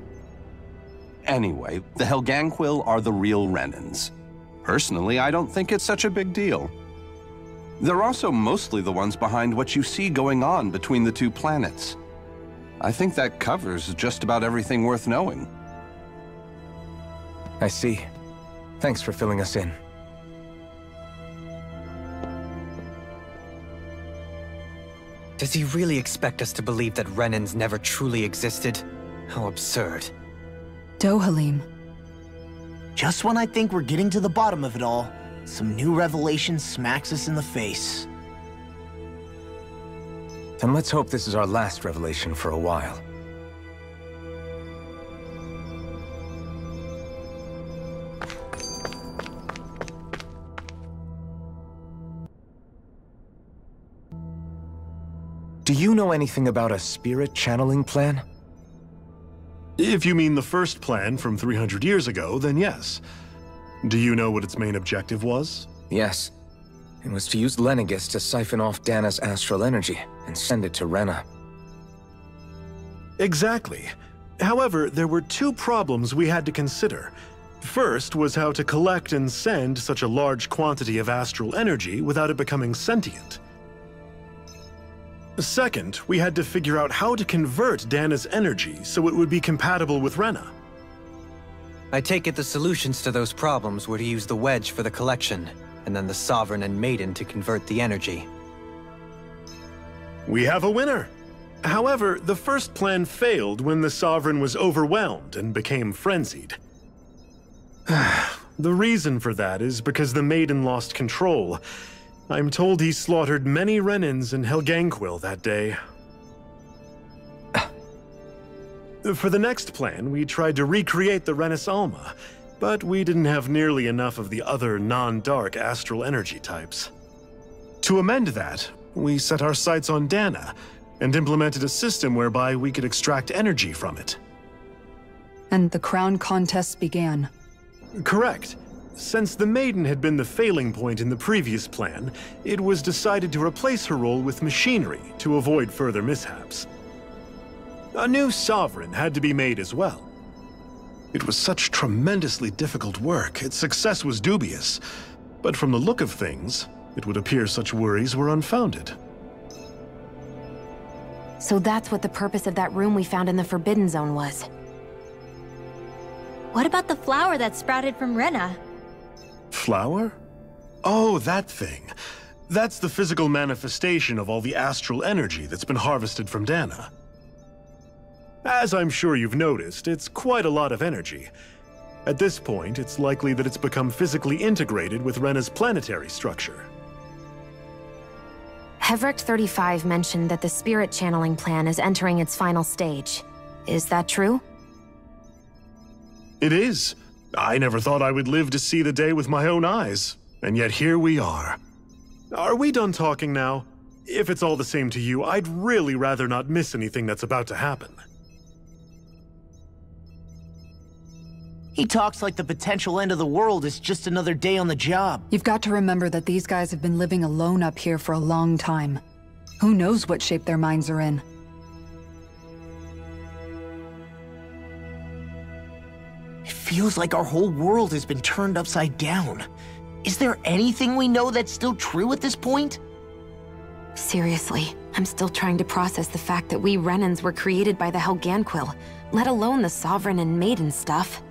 Anyway, the Helganquil are the real Renans. Personally, I don't think it's such a big deal. They're also mostly the ones behind what you see going on between the two planets. I think that covers just about everything worth knowing. I see. Thanks for filling us in. Does he really expect us to believe that Renans never truly existed? How absurd. Dohalim. Just when I think we're getting to the bottom of it all, some new revelation smacks us in the face. And let's hope this is our last revelation for a while. Do you know anything about a spirit channeling plan? If you mean the first plan from 300 years ago, then yes. Do you know what its main objective was? Yes. It was to use Lenegis to siphon off Dana's astral energy and send it to Rena. Exactly. However, there were two problems we had to consider. First was how to collect and send such a large quantity of astral energy without it becoming sentient. Second, we had to figure out how to convert Dana's energy so it would be compatible with Rena. I take it the solutions to those problems were to use the wedge for the collection, and then the Sovereign and Maiden to convert the energy. We have a winner! However, the first plan failed when the Sovereign was overwhelmed and became frenzied. The reason for that is because the Maiden lost control. I'm told he slaughtered many Renans in Helganquil that day. For the next plan, we tried to recreate the Renis Alma, but we didn't have nearly enough of the other non-dark astral energy types. To amend that, we set our sights on Dana, and implemented a system whereby we could extract energy from it. And the crown contests began. Correct. Since the Maiden had been the failing point in the previous plan, it was decided to replace her role with machinery to avoid further mishaps. A new Sovereign had to be made as well. It was such tremendously difficult work, its success was dubious. But from the look of things, it would appear such worries were unfounded. So that's what the purpose of that room we found in the Forbidden Zone was. What about the flower that sprouted from Rena? Flower? Oh, that thing. That's the physical manifestation of all the astral energy that's been harvested from Dana. As I'm sure you've noticed, it's quite a lot of energy. At this point, it's likely that it's become physically integrated with Rena's planetary structure. Hevrecht 35 mentioned that the spirit channeling plan is entering its final stage. Is that true? It is. I never thought I would live to see the day with my own eyes, and yet here we are. Are we done talking now? If it's all the same to you, I'd really rather not miss anything that's about to happen. He talks like the potential end of the world is just another day on the job. You've got to remember that these guys have been living alone up here for a long time. Who knows what shape their minds are in? It feels like our whole world has been turned upside down. Is there anything we know that's still true at this point? Seriously, I'm still trying to process the fact that we Renans were created by the Helganquil, let alone the Sovereign and Maiden stuff.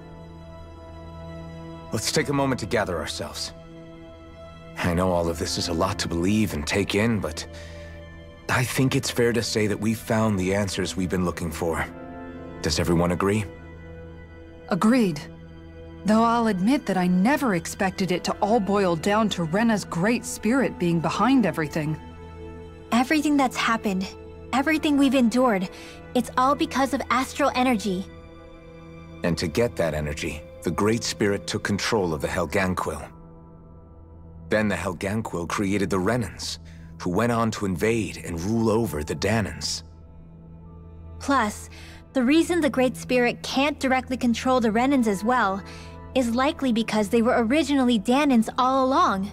Let's take a moment to gather ourselves. I know all of this is a lot to believe and take in, but I think it's fair to say that we've found the answers we've been looking for. Does everyone agree? Agreed. Though I'll admit that I never expected it to all boil down to Rena's great spirit being behind everything. Everything that's happened, everything we've endured, it's all because of astral energy. And to get that energy, the Great Spirit took control of the Helganquil. Then the Helganquil created the Renans, who went on to invade and rule over the Danans. Plus, the reason the Great Spirit can't directly control the Renans as well is likely because they were originally Danans all along.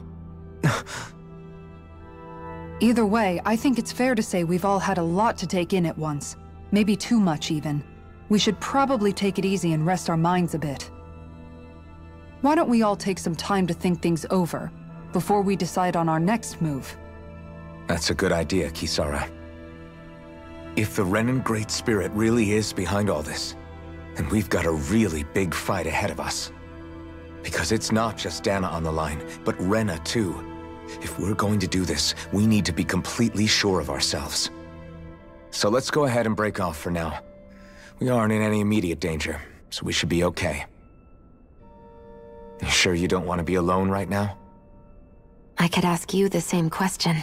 Either way, I think it's fair to say we've all had a lot to take in at once. Maybe too much, even. We should probably take it easy and rest our minds a bit. Why don't we all take some time to think things over, before we decide on our next move? That's a good idea, Kisara. If the Renan Great Spirit really is behind all this, then we've got a really big fight ahead of us. Because it's not just Dana on the line, but Rena too. If we're going to do this, we need to be completely sure of ourselves. So let's go ahead and break off for now. We aren't in any immediate danger, so we should be okay. You sure you don't want to be alone right now? I could ask you the same question.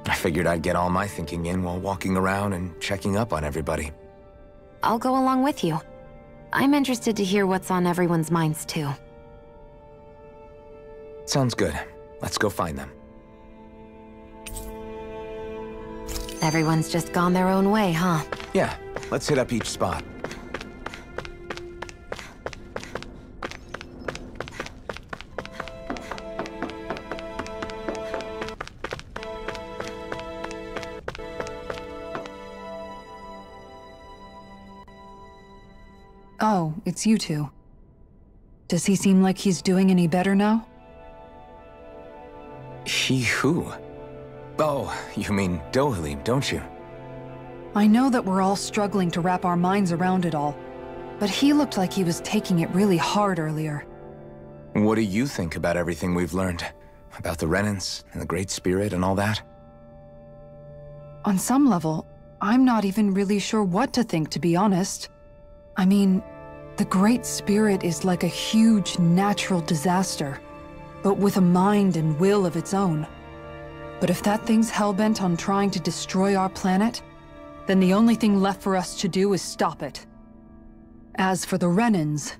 I figured I'd get all my thinking in while walking around and checking up on everybody. I'll go along with you. I'm interested to hear what's on everyone's minds, too. Sounds good. Let's go find them. Everyone's just gone their own way, huh? Yeah, let's hit up each spot. Oh, it's you two. Does he seem like he's doing any better now? He who? Oh, you mean Dohalim, don't you? I know that we're all struggling to wrap our minds around it all, but he looked like he was taking it really hard earlier. What do you think about everything we've learned? About the Renans and the Great Spirit and all that? On some level, I'm not even really sure what to think, to be honest. I mean, the Great Spirit is like a huge natural disaster, but with a mind and will of its own. But if that thing's hellbent on trying to destroy our planet, then the only thing left for us to do is stop it. As for the Renans,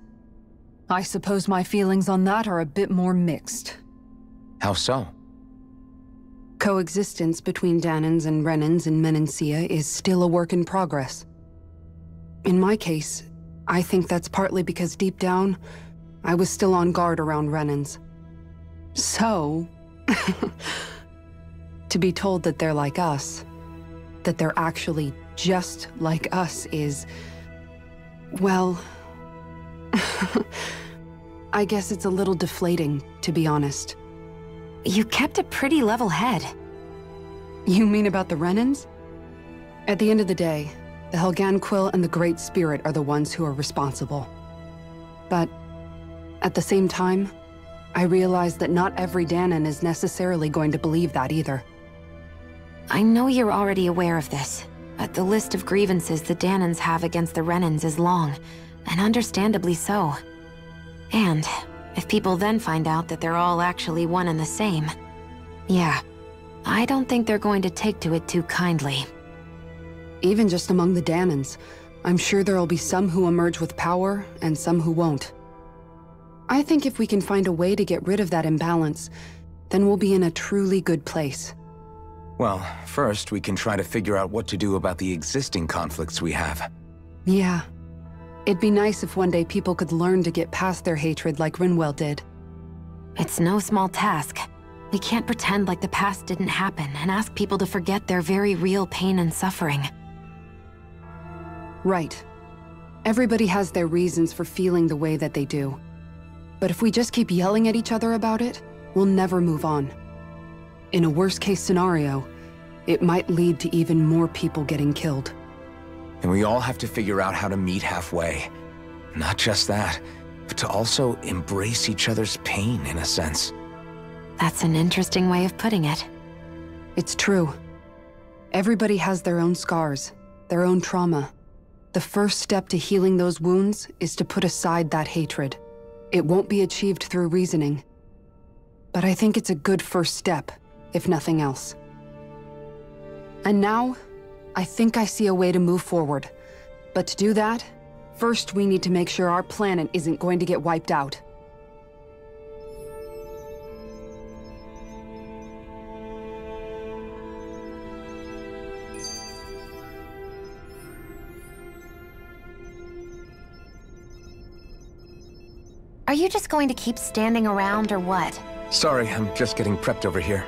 I suppose my feelings on that are a bit more mixed. How so? Coexistence between Danans and Renans in Menancia is still a work in progress. In my case, I think that's partly because deep down, I was still on guard around Renans. So, to be told that they're like us, that they're actually just like us is, well, I guess it's a little deflating, to be honest. You kept a pretty level head. You mean about the Renans? At the end of the day, the Helganquil and the Great Spirit are the ones who are responsible. But at the same time, I realize that not every Danan is necessarily going to believe that either. I know you're already aware of this, but the list of grievances the Danans have against the Renans is long, and understandably so. And if people then find out that they're all actually one and the same, yeah, I don't think they're going to take to it too kindly. Even just among the Danans, I'm sure there'll be some who emerge with power and some who won't. I think if we can find a way to get rid of that imbalance, then we'll be in a truly good place. Well, first we can try to figure out what to do about the existing conflicts we have. Yeah. It'd be nice if one day people could learn to get past their hatred like Rinwell did. It's no small task. We can't pretend like the past didn't happen and ask people to forget their very real pain and suffering. Right. Everybody has their reasons for feeling the way that they do. But if we just keep yelling at each other about it, we'll never move on. In a worst-case scenario, it might lead to even more people getting killed. And we all have to figure out how to meet halfway. Not just that, but to also embrace each other's pain, in a sense. That's an interesting way of putting it. It's true. Everybody has their own scars, their own trauma. The first step to healing those wounds is to put aside that hatred. It won't be achieved through reasoning. But I think it's a good first step, if nothing else. And now, I think I see a way to move forward. But to do that, first we need to make sure our planet isn't going to get wiped out. Are you just going to keep standing around or what? Sorry, I'm just getting prepped over here.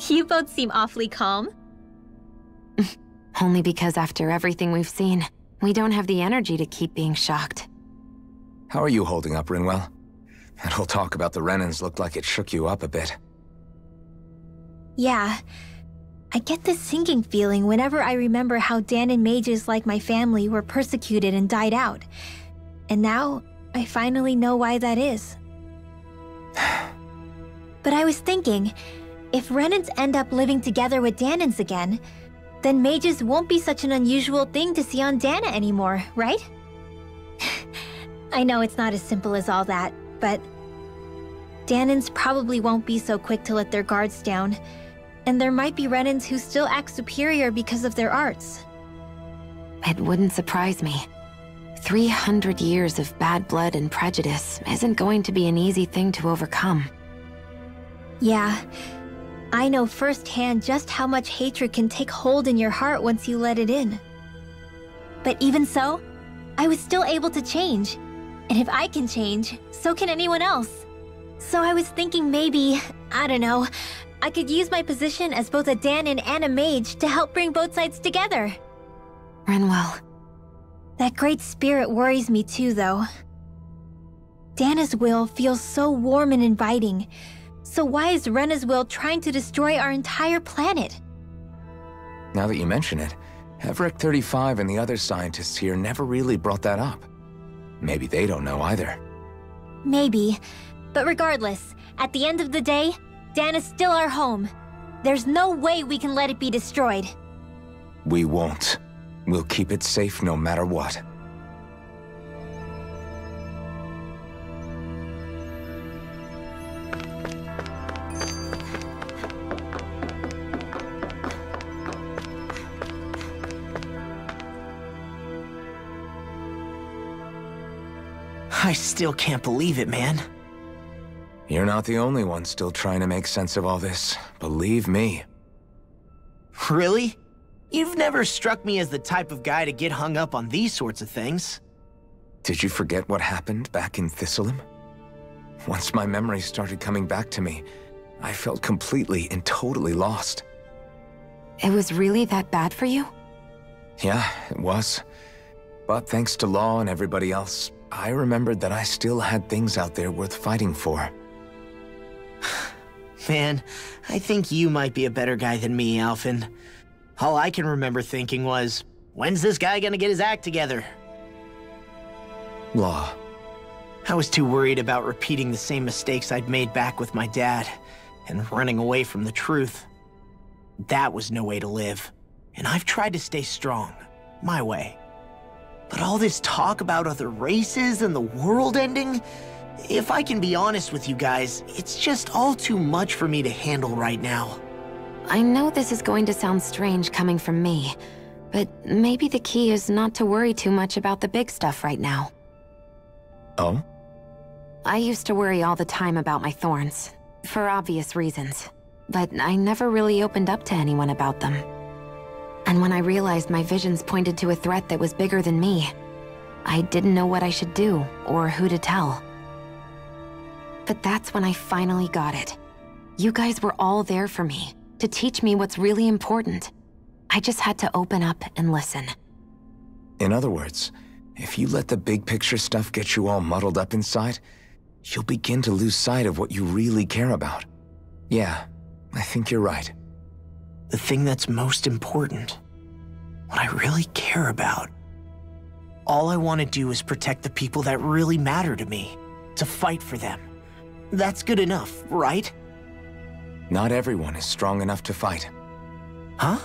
You both seem awfully calm. Only because after everything we've seen, we don't have the energy to keep being shocked. How are you holding up, Rinwell? That whole talk about the Renans looked like it shook you up a bit. Yeah. I get this sinking feeling whenever I remember how Danon mages like my family were persecuted and died out. And now, I finally know why that is. But I was thinking, if Renans end up living together with Danons again, then mages won't be such an unusual thing to see on Dana anymore, right? I know it's not as simple as all that, but Danons probably won't be so quick to let their guards down, and there might be Renans who still act superior because of their arts. It wouldn't surprise me. 300 years of bad blood and prejudice isn't going to be an easy thing to overcome. Yeah, I know firsthand just how much hatred can take hold in your heart once you let it in. But even so, I was still able to change. And if I can change, so can anyone else. So I was thinking maybe, I don't know, I could use my position as both a Danon and a mage to help bring both sides together. Rinwell. That great spirit worries me too, though. Dana's will feels so warm and inviting. So why is Rena's will trying to destroy our entire planet? Now that you mention it, Everett 35 and the other scientists here never really brought that up. Maybe they don't know either. Maybe. But regardless, at the end of the day, Dana's still our home. There's no way we can let it be destroyed. We won't. We'll keep it safe no matter what. I still can't believe it, man. You're not the only one still trying to make sense of all this. Believe me. Really? You've never struck me as the type of guy to get hung up on these sorts of things. Did you forget what happened back in Thistleum? Once my memory started coming back to me, I felt completely and totally lost. It was really that bad for you? Yeah, it was. But thanks to Law and everybody else, I remembered that I still had things out there worth fighting for. Man, I think you might be a better guy than me, Alphen. All I can remember thinking was, when's this guy gonna get his act together? Law. I was too worried about repeating the same mistakes I'd made back with my dad, and running away from the truth. That was no way to live, and I've tried to stay strong, my way. But all this talk about other races and the world ending, if I can be honest with you guys, it's just all too much for me to handle right now. I know this is going to sound strange coming from me, but maybe the key is not to worry too much about the big stuff right now. Oh? I used to worry all the time about my thorns, for obvious reasons, but I never really opened up to anyone about them. And when I realized my visions pointed to a threat that was bigger than me, I didn't know what I should do or who to tell. But that's when I finally got it. You guys were all there for me, to teach me what's really important. I just had to open up and listen. In other words, if you let the big picture stuff get you all muddled up inside, you'll begin to lose sight of what you really care about. Yeah, I think you're right. The thing that's most important, what I really care about. All I want to do is protect the people that really matter to me, to fight for them. That's good enough, right? Not everyone is strong enough to fight. Huh?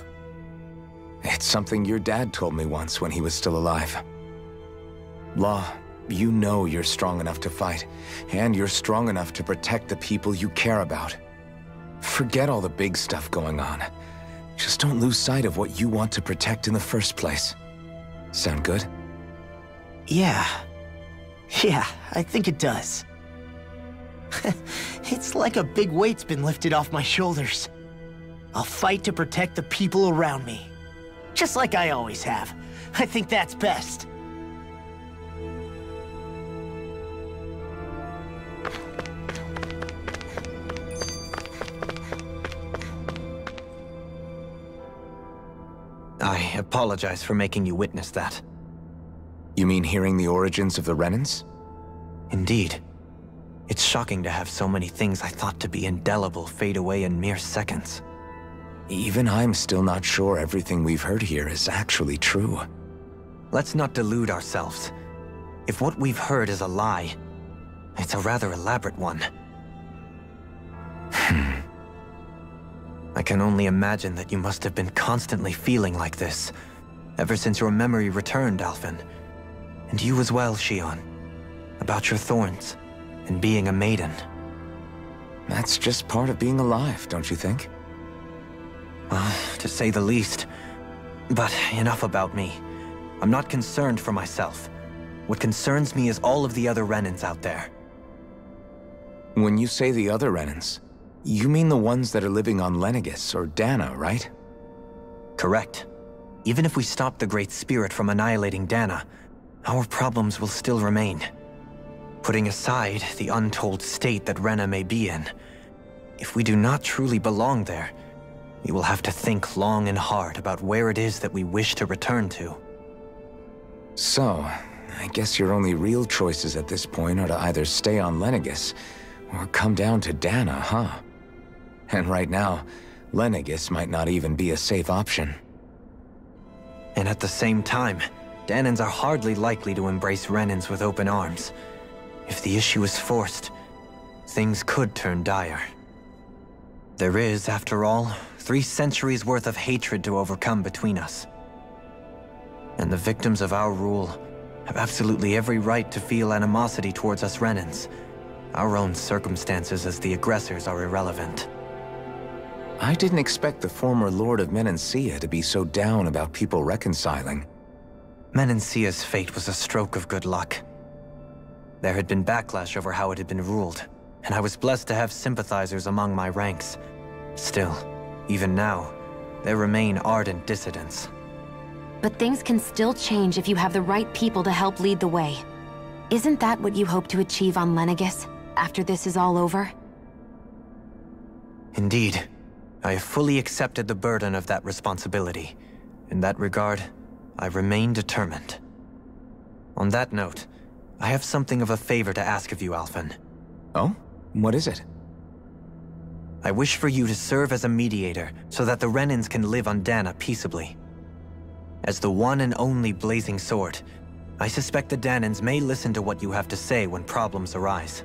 It's something your dad told me once when he was still alive. Law, you know you're strong enough to fight, and you're strong enough to protect the people you care about. Forget all the big stuff going on. Just don't lose sight of what you want to protect in the first place. Sound good? Yeah. Yeah, I think it does. It's like a big weight's been lifted off my shoulders. I'll fight to protect the people around me. Just like I always have. I think that's best. I apologize for making you witness that. You mean hearing the origins of the Renans? Indeed. It's shocking to have so many things I thought to be indelible fade away in mere seconds. Even I'm still not sure everything we've heard here is actually true. Let's not delude ourselves. If what we've heard is a lie, it's a rather elaborate one. I can only imagine that you must have been constantly feeling like this, ever since your memory returned, Alphen. And you as well, Shion. About your thorns, and being a maiden. That's just part of being alive, don't you think? To say the least. But enough about me. I'm not concerned for myself. What concerns me is all of the other Renans out there. When you say the other Renans, you mean the ones that are living on Lenegis or Dana, right? Correct. Even if we stop the Great Spirit from annihilating Dana, our problems will still remain. Putting aside the untold state that Rena may be in, if we do not truly belong there, we will have to think long and hard about where it is that we wish to return to. So, I guess your only real choices at this point are to either stay on Lenegis or come down to Dana, huh? And right now, Lenegis might not even be a safe option. And at the same time, Danans are hardly likely to embrace Renans with open arms. If the issue is forced, things could turn dire. There is, after all, 3 centuries worth of hatred to overcome between us. And the victims of our rule have absolutely every right to feel animosity towards us Renans. Our own circumstances as the aggressors are irrelevant. I didn't expect the former Lord of Menancia to be so down about people reconciling. Menancia's fate was a stroke of good luck. There had been backlash over how it had been ruled, and I was blessed to have sympathizers among my ranks. Still, even now, there remain ardent dissidents. But things can still change if you have the right people to help lead the way. Isn't that what you hope to achieve on Lenegis, after this is all over? Indeed. I have fully accepted the burden of that responsibility. In that regard, I remain determined. On that note, I have something of a favor to ask of you, Alphen. Oh? What is it? I wish for you to serve as a mediator so that the Renans can live on Dana peaceably. As the one and only Blazing Sword, I suspect the Danans may listen to what you have to say when problems arise.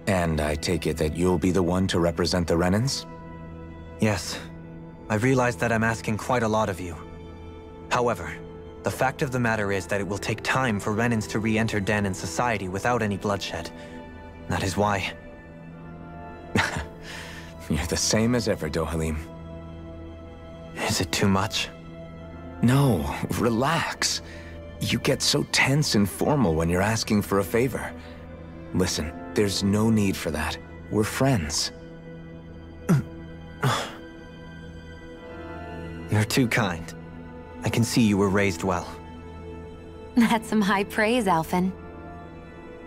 And I take it that you'll be the one to represent the Renans? Yes. I realize that I'm asking quite a lot of you. However, the fact of the matter is that it will take time for Renans to re-enter Danan society without any bloodshed. That is why. You're the same as ever, Dohalim. Is it too much? No, relax. You get so tense and formal when you're asking for a favor. Listen, there's no need for that. We're friends. You're too kind. I can see you were raised well. That's some high praise, Alphen.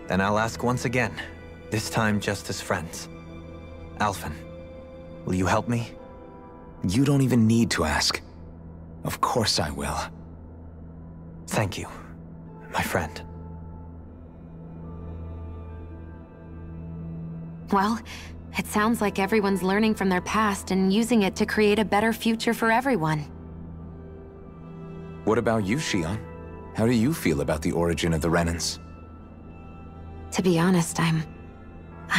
Then I'll ask once again, this time just as friends. Alphen, will you help me? You don't even need to ask. Of course I will. Thank you, my friend. Well, it sounds like everyone's learning from their past and using it to create a better future for everyone. What about you, Shion? How do you feel about the origin of the Renans? To be honest, I'm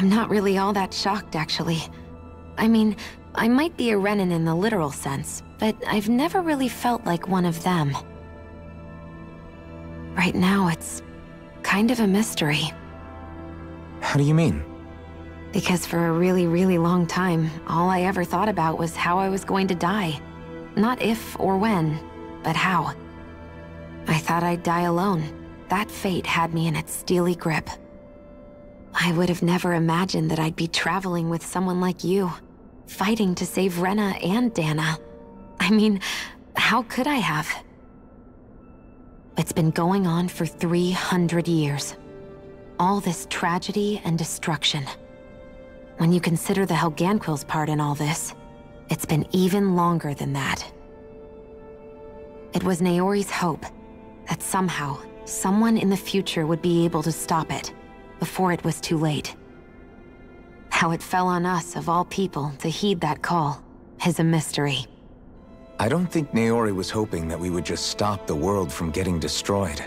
not really all that shocked, actually. I mean, I might be a Renan in the literal sense, but I've never really felt like one of them. Right now, it's kind of a mystery. How do you mean? Because for a really, really long time, all I ever thought about was how I was going to die. Not if or when, but how. I thought I'd die alone. That fate had me in its steely grip. I would have never imagined that I'd be traveling with someone like you, fighting to save Rena and Dana. I mean, how could I have? It's been going on for 300 years. All this tragedy and destruction. When you consider the Helganquil's part in all this, it's been even longer than that. It was Naori's hope that somehow, someone in the future would be able to stop it, before it was too late. How it fell on us, of all people, to heed that call is a mystery. I don't think Naori was hoping that we would just stop the world from getting destroyed.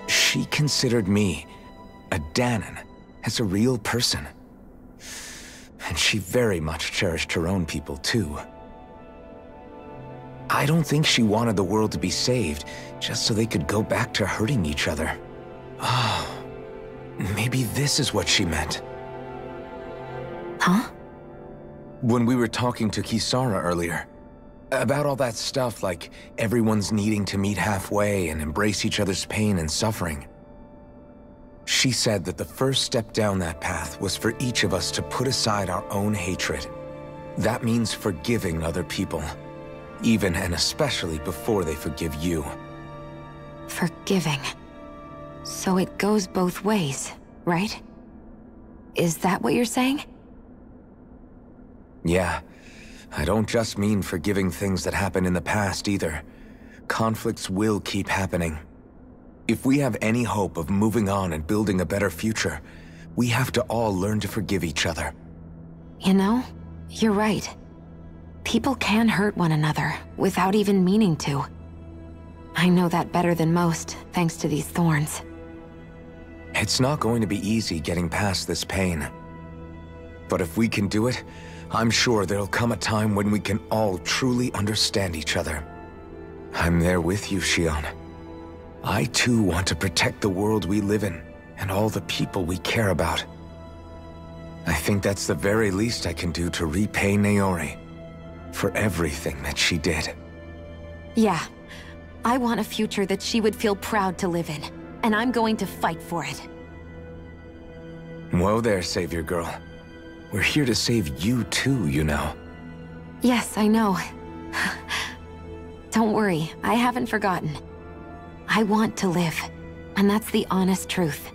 She considered me, a Danon, as a real person. And she very much cherished her own people, too. I don't think she wanted the world to be saved, just so they could go back to hurting each other. Oh, maybe this is what she meant. Huh? When we were talking to Kisara earlier, about all that stuff like everyone's needing to meet halfway and embrace each other's pain and suffering. She said that the first step down that path was for each of us to put aside our own hatred. That means forgiving other people, even and especially before they forgive you. Forgiving. So it goes both ways, right? Is that what you're saying? Yeah. I don't just mean forgiving things that happened in the past either. Conflicts will keep happening. If we have any hope of moving on and building a better future, we have to all learn to forgive each other. You know, you're right. People can hurt one another without even meaning to. I know that better than most, thanks to these thorns. It's not going to be easy getting past this pain. But if we can do it, I'm sure there'll come a time when we can all truly understand each other. I'm there with you, Shion. I too want to protect the world we live in, and all the people we care about. I think that's the very least I can do to repay Naori for everything that she did. Yeah. I want a future that she would feel proud to live in, and I'm going to fight for it. Whoa there, Savior Girl. We're here to save you too, you know. Yes, I know. Don't worry, I haven't forgotten. I want to live, and that's the honest truth.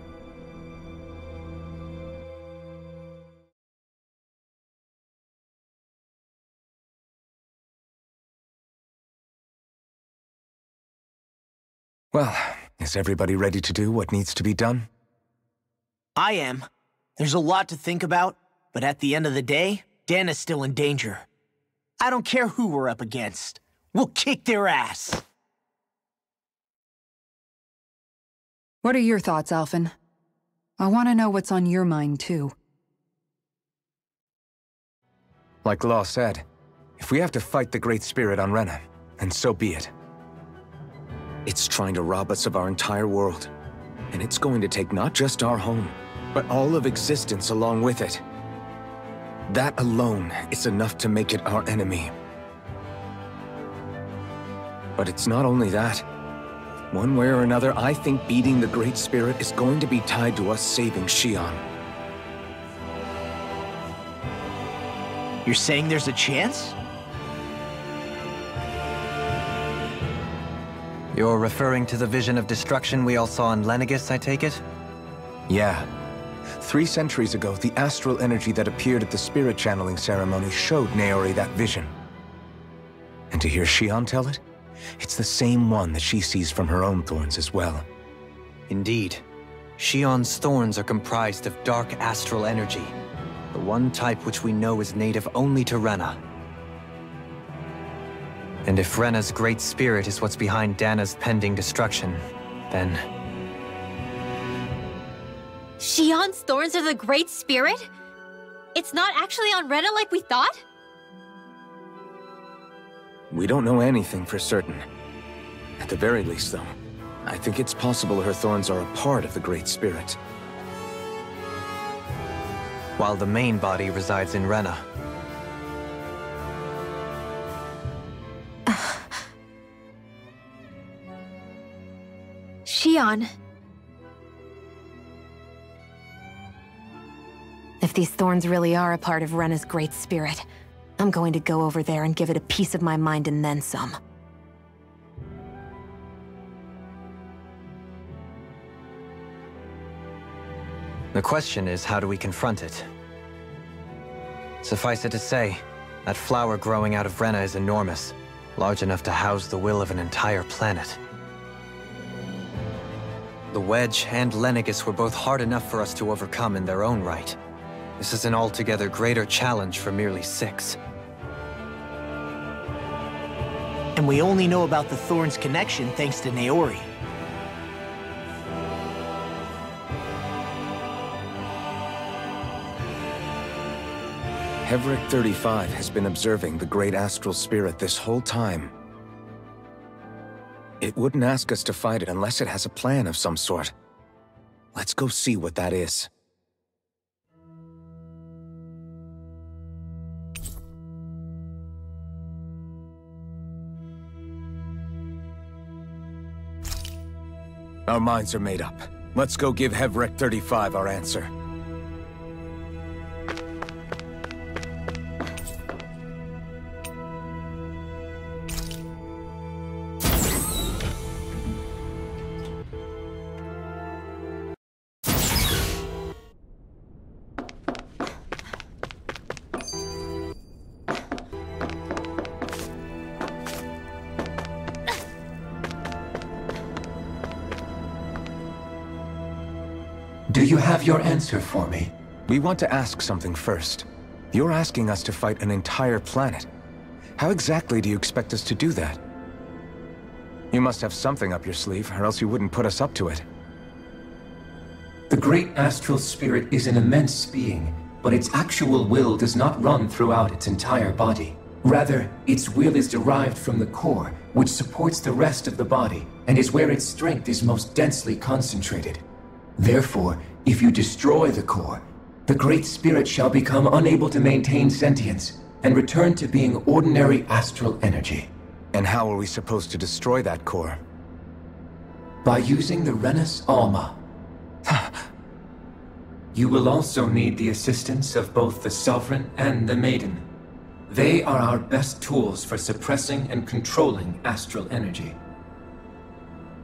Well, is everybody ready to do what needs to be done? I am. There's a lot to think about, but at the end of the day, Dana's still in danger. I don't care who we're up against. We'll kick their ass. What are your thoughts, Alphen? I want to know what's on your mind, too. Like Law said, if we have to fight the Great Spirit on Rena, then so be it. It's trying to rob us of our entire world. And it's going to take not just our home, but all of existence along with it. That alone is enough to make it our enemy. But it's not only that. One way or another, I think beating the Great Spirit is going to be tied to us saving Shion. You're saying there's a chance? You're referring to the vision of destruction we all saw in Lenegis, I take it? Yeah. 3 centuries ago, the astral energy that appeared at the spirit channeling ceremony showed Naori that vision. And to hear Shion tell it, it's the same one that she sees from her own thorns as well. Indeed. Shion's thorns are comprised of dark astral energy, the one type which we know is native only to Rena. And if Rena's great spirit is what's behind Dana's pending destruction, then... Shion's thorns are the Great Spirit? It's not actually on Rena like we thought? We don't know anything for certain. At the very least, though, I think it's possible her thorns are a part of the Great Spirit. While the main body resides in Rena. Shion. If these thorns really are a part of Rena's Great Spirit, I'm going to go over there and give it a piece of my mind and then some. The question is, how do we confront it? Suffice it to say, that flower growing out of Rena is enormous. large enough to house the will of an entire planet. The Wedge and Lenegis were both hard enough for us to overcome in their own right. This is an altogether greater challenge for merely 6. And we only know about the Thorn's connection thanks to Naori. Hevric 35 has been observing the great astral spirit this whole time. It wouldn't ask us to fight it unless it has a plan of some sort. Let's go see what that is. Our minds are made up. Let's go give Hevric 35 our answer. Do you have your answer for me? We want to ask something first. You're asking us to fight an entire planet. How exactly do you expect us to do that? You must have something up your sleeve, or else you wouldn't put us up to it. The great astral spirit is an immense being, but its actual will does not run throughout its entire body. Rather, its will is derived from the core, which supports the rest of the body, and is where its strength is most densely concentrated. Therefore, if you destroy the core, the Great Spirit shall become unable to maintain sentience and return to being ordinary astral energy. And how are we supposed to destroy that core? By using the Renus Alma. You will also need the assistance of both the Sovereign and the Maiden. They are our best tools for suppressing and controlling astral energy.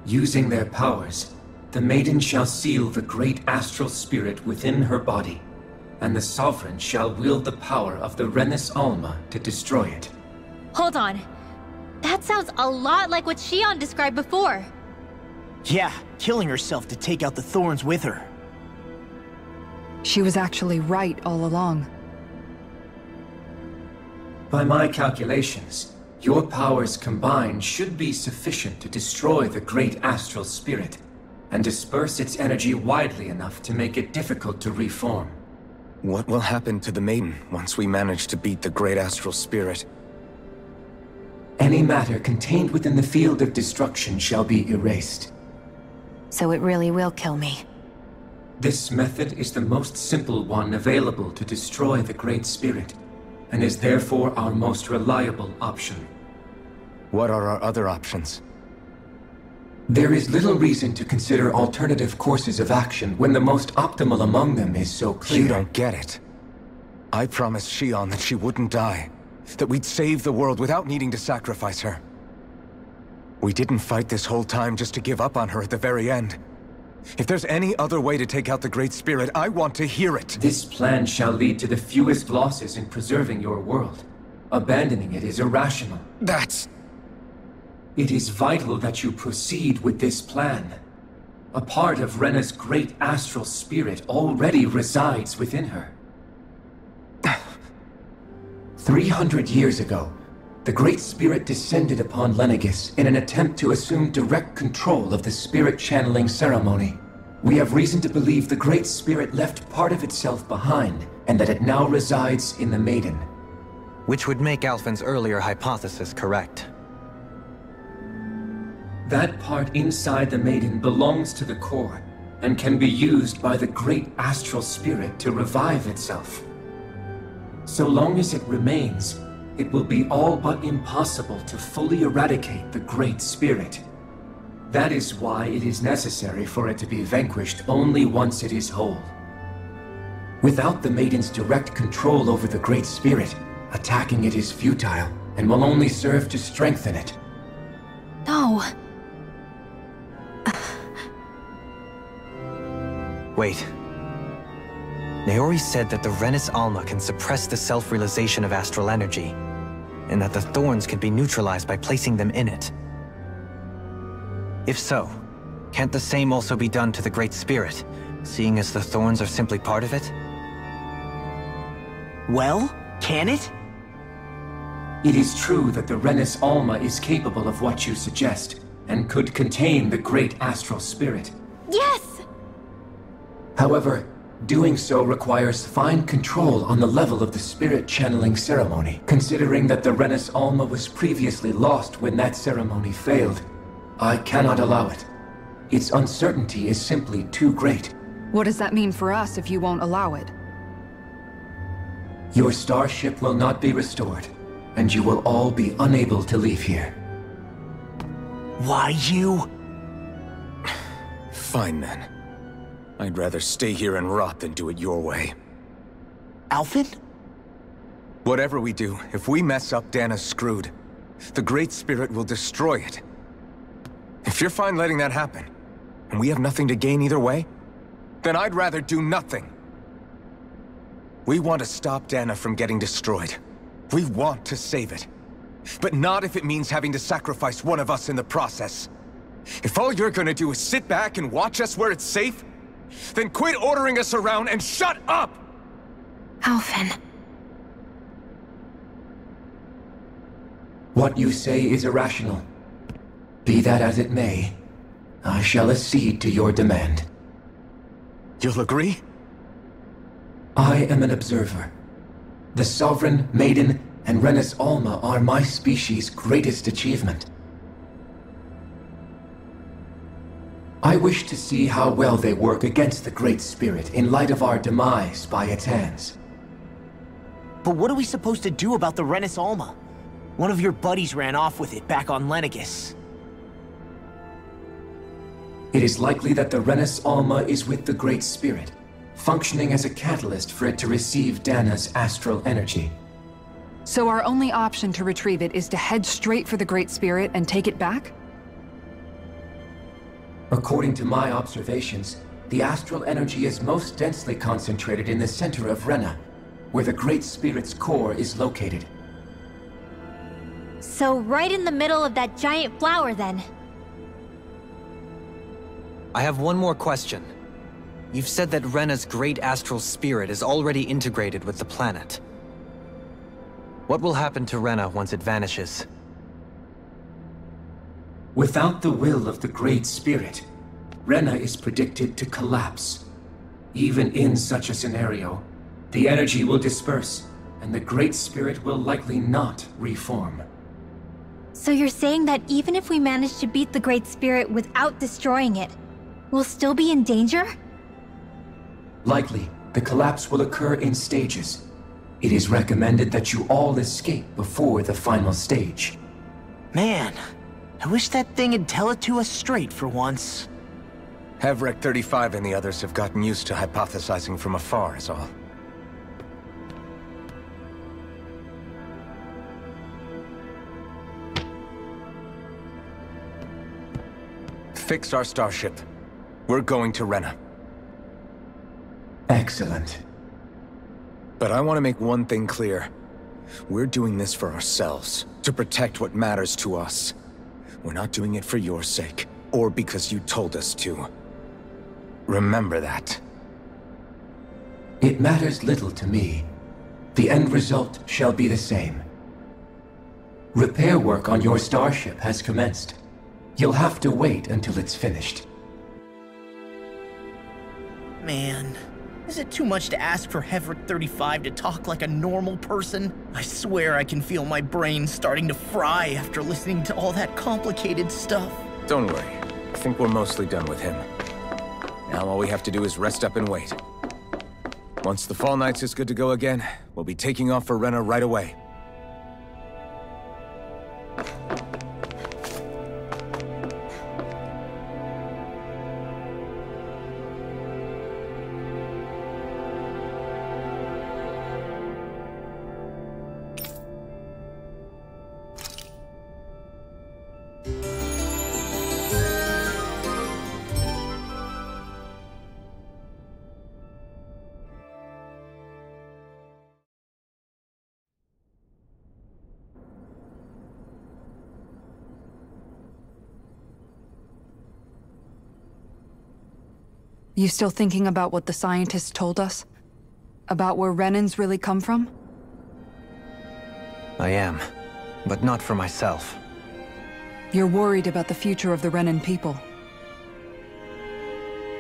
Using their powers, the Maiden shall seal the great astral spirit within her body, and the Sovereign shall wield the power of the Renus Alma to destroy it. Hold on. That sounds a lot like what Shion described before. Yeah, killing herself to take out the Thorns with her. She was actually right all along. By my calculations, your powers combined should be sufficient to destroy the great astral spirit and disperse its energy widely enough to make it difficult to reform. What will happen to the Maiden once we manage to beat the great astral spirit? Any matter contained within the field of destruction shall be erased. So it really will kill me. This method is the most simple one available to destroy the Great Spirit, and is therefore our most reliable option. What are our other options? There is little reason to consider alternative courses of action when the most optimal among them is so clear. You don't get it. I promised Shion that she wouldn't die, that we'd save the world without needing to sacrifice her. We didn't fight this whole time just to give up on her at the very end. If there's any other way to take out the Great Spirit, I want to hear it. This plan shall lead to the fewest losses in preserving your world. Abandoning it is irrational. It is vital that you proceed with this plan. A part of Rena's great astral spirit already resides within her. 300 years ago, the Great Spirit descended upon Lenegis in an attempt to assume direct control of the spirit channeling ceremony. We have reason to believe the Great Spirit left part of itself behind, and that it now resides in the Maiden. Which would make Alphen's earlier hypothesis correct. That part inside the Maiden belongs to the core, and can be used by the great astral spirit to revive itself. So long as it remains, it will be all but impossible to fully eradicate the Great Spirit. That is why it is necessary for it to be vanquished only once it is whole. Without the Maiden's direct control over the Great Spirit, attacking it is futile, and will only serve to strengthen it. No. Wait. Naori said that the Renus Alma can suppress the self-realization of astral energy. and that the thorns can be neutralized by placing them in it. If so, can't the same also be done to the Great Spirit, seeing as the thorns are simply part of it? Well, can it? It is true that the Renus Alma is capable of what you suggest, and could contain the great astral spirit. Yes! However, doing so requires fine control on the level of the spirit channeling ceremony. Considering that the Renus Alma was previously lost when that ceremony failed, I cannot allow it. Its uncertainty is simply too great. What does that mean for us if you won't allow it? Your starship will not be restored, and you will all be unable to leave here. Why you? Fine then. I'd rather stay here and rot than do it your way. Alphen? Whatever we do, if we mess up, Dana's screwed. The Great Spirit will destroy it. If you're fine letting that happen, and we have nothing to gain either way, then I'd rather do nothing. We want to stop Dana from getting destroyed. We want to save it. But not if it means having to sacrifice one of us in the process. If all you're gonna do is sit back and watch us where it's safe, then quit ordering us around and shut up! Alphen. What you say is irrational. Be that as it may, I shall accede to your demand. You'll agree? I am an observer. The Sovereign, Maiden, and Renus Alma are my species' greatest achievement. I wish to see how well they work against the Great Spirit in light of our demise by its hands. But what are we supposed to do about the Renus Alma? One of your buddies ran off with it back on Lenegis. It is likely that the Renus Alma is with the Great Spirit, functioning as a catalyst for it to receive Dana's astral energy. So our only option to retrieve it is to head straight for the Great Spirit and take it back? According to my observations, the astral energy is most densely concentrated in the center of Rena, where the Great Spirit's core is located. So right in the middle of that giant flower, then. I have one more question. You've said that Rena's great astral spirit is already integrated with the planet. What will happen to Rena once it vanishes? Without the will of the Great Spirit, Rena is predicted to collapse. Even in such a scenario, the energy will disperse, and the Great Spirit will likely not reform. So you're saying that even if we manage to beat the Great Spirit without destroying it, we'll still be in danger? Likely, the collapse will occur in stages. It is recommended that you all escape before the final stage. Man, I wish that thing would tell it to us straight for once. Hevrek 35 and the others have gotten used to hypothesizing from afar, is all. Fix our starship. We're going to Rena. Excellent. But I want to make one thing clear. We're doing this for ourselves, to protect what matters to us. We're not doing it for your sake, or because you told us to. Remember that. It matters little to me. The end result shall be the same. Repair work on your starship has commenced. You'll have to wait until it's finished. Man, is it too much to ask for Hevrek 35 to talk like a normal person? I swear I can feel my brain starting to fry after listening to all that complicated stuff. Don't worry. I think we're mostly done with him. Now all we have to do is rest up and wait. Once the Fall Knights is good to go again, we'll be taking off for Rena right away. You still thinking about what the scientists told us? About where Renans really come from? I am, but not for myself. You're worried about the future of the Renan people.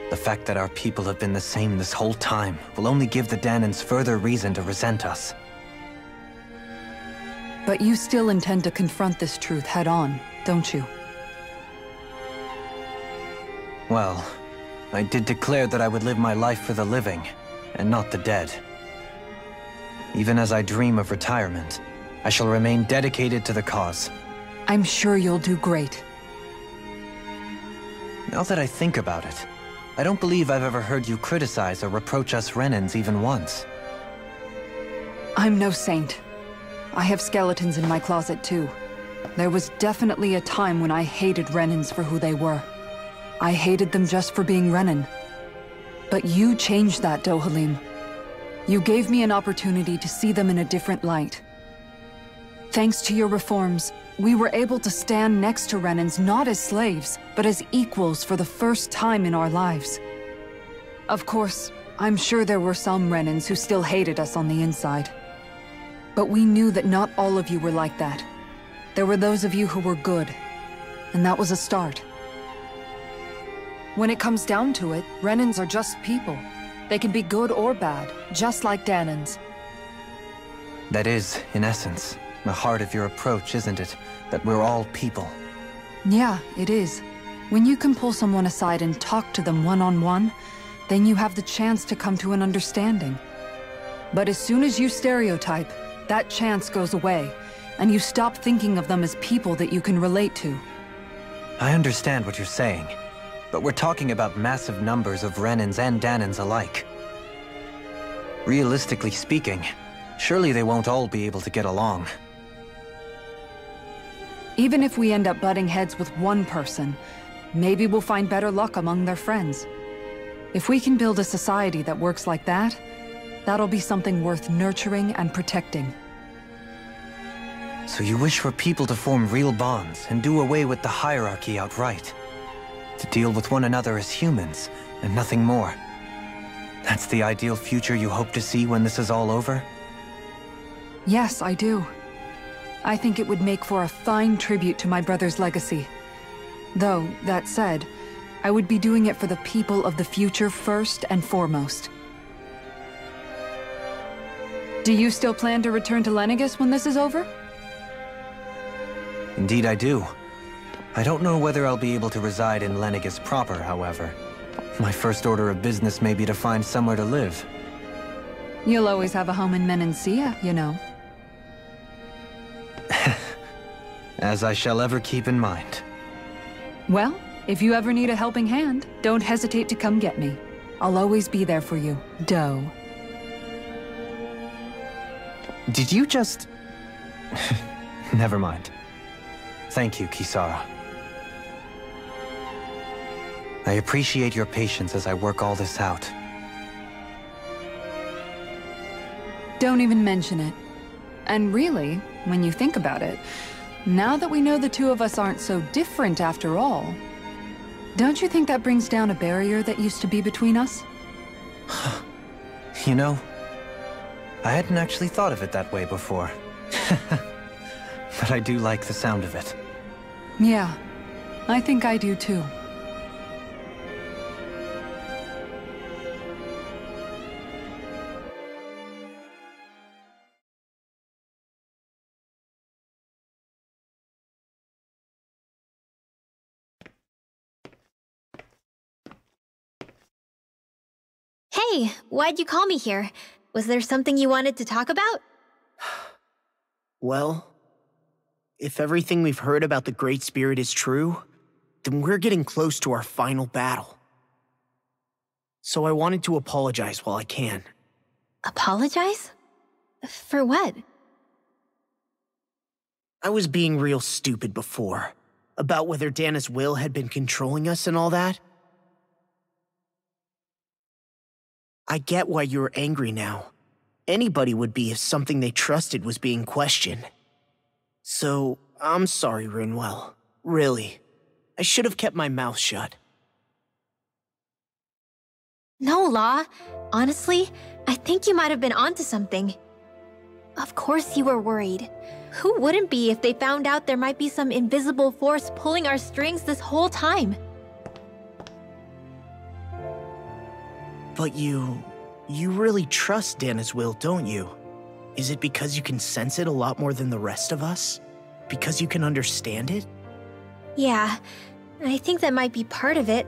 The fact that our people have been the same this whole time will only give the Danans further reason to resent us. But you still intend to confront this truth head-on, don't you? Well, I did declare that I would live my life for the living, and not the dead. Even as I dream of retirement, I shall remain dedicated to the cause. I'm sure you'll do great. Now that I think about it, I don't believe I've ever heard you criticize or reproach us Renans even once. I'm no saint. I have skeletons in my closet too. There was definitely a time when I hated Renans for who they were. I hated them just for being Renan. But you changed that, Dohalim. You gave me an opportunity to see them in a different light. Thanks to your reforms, we were able to stand next to Renans not as slaves, but as equals for the first time in our lives. Of course, I'm sure there were some Renans who still hated us on the inside. But we knew that not all of you were like that. There were those of you who were good, and that was a start. When it comes down to it, Renans are just people. They can be good or bad, just like Danans. That is, in essence, the heart of your approach, isn't it? That we're all people. Yeah, it is. When you can pull someone aside and talk to them one-on-one, then you have the chance to come to an understanding. But as soon as you stereotype, that chance goes away, and you stop thinking of them as people that you can relate to. I understand what you're saying, but we're talking about massive numbers of Renans and Danans alike. Realistically speaking, surely they won't all be able to get along. Even if we end up butting heads with one person, maybe we'll find better luck among their friends. If we can build a society that works like that, that'll be something worth nurturing and protecting. So you wish for people to form real bonds and do away with the hierarchy outright? To deal with one another as humans, and nothing more? That's the ideal future you hope to see when this is all over? Yes, I do. I think it would make for a fine tribute to my brother's legacy. Though, that said, I would be doing it for the people of the future first and foremost. Do you still plan to return to Lenegis when this is over? Indeed I do. I don't know whether I'll be able to reside in Lenegis proper, however. My first order of business may be to find somewhere to live. You'll always have a home in Menancia, you know. As I shall ever keep in mind. Well, if you ever need a helping hand, don't hesitate to come get me. I'll always be there for you, Doe. Did you just... Never mind. Thank you, Kisara. I appreciate your patience as I work all this out. Don't even mention it. And really, when you think about it, now that we know the two of us aren't so different after all, don't you think that brings down a barrier that used to be between us? You know, I hadn't actually thought of it that way before. But I do like the sound of it. Yeah, I think I do too. Hey, why'd you call me here? Was there something you wanted to talk about? Well, if everything we've heard about the Great Spirit is true, then we're getting close to our final battle. So I wanted to apologize while I can. Apologize? For what? I was being real stupid before, about whether Dana's will had been controlling us and all that. I get why you're angry now. Anybody would be if something they trusted was being questioned. So, I'm sorry, Rinwell. Really. I should have kept my mouth shut. No, Law. Honestly, I think you might have been onto something. Of course you were worried. Who wouldn't be if they found out there might be some invisible force pulling our strings this whole time? But you really trust Dana's will, don't you? Is it because you can sense it a lot more than the rest of us? Because you can understand it? Yeah, I think that might be part of it.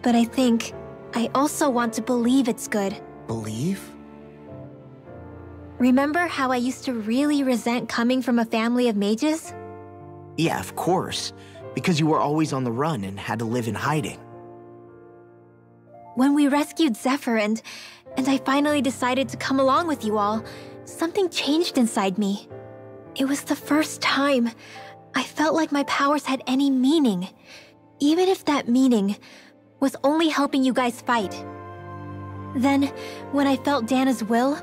But I also want to believe it's good. Believe? Remember how I used to really resent coming from a family of mages? Yeah, of course. Because you were always on the run and had to live in hiding. When we rescued Zephyr and I finally decided to come along with you all, something changed inside me. It was the first time I felt like my powers had any meaning, even if that meaning was only helping you guys fight. Then, when I felt Dana's will,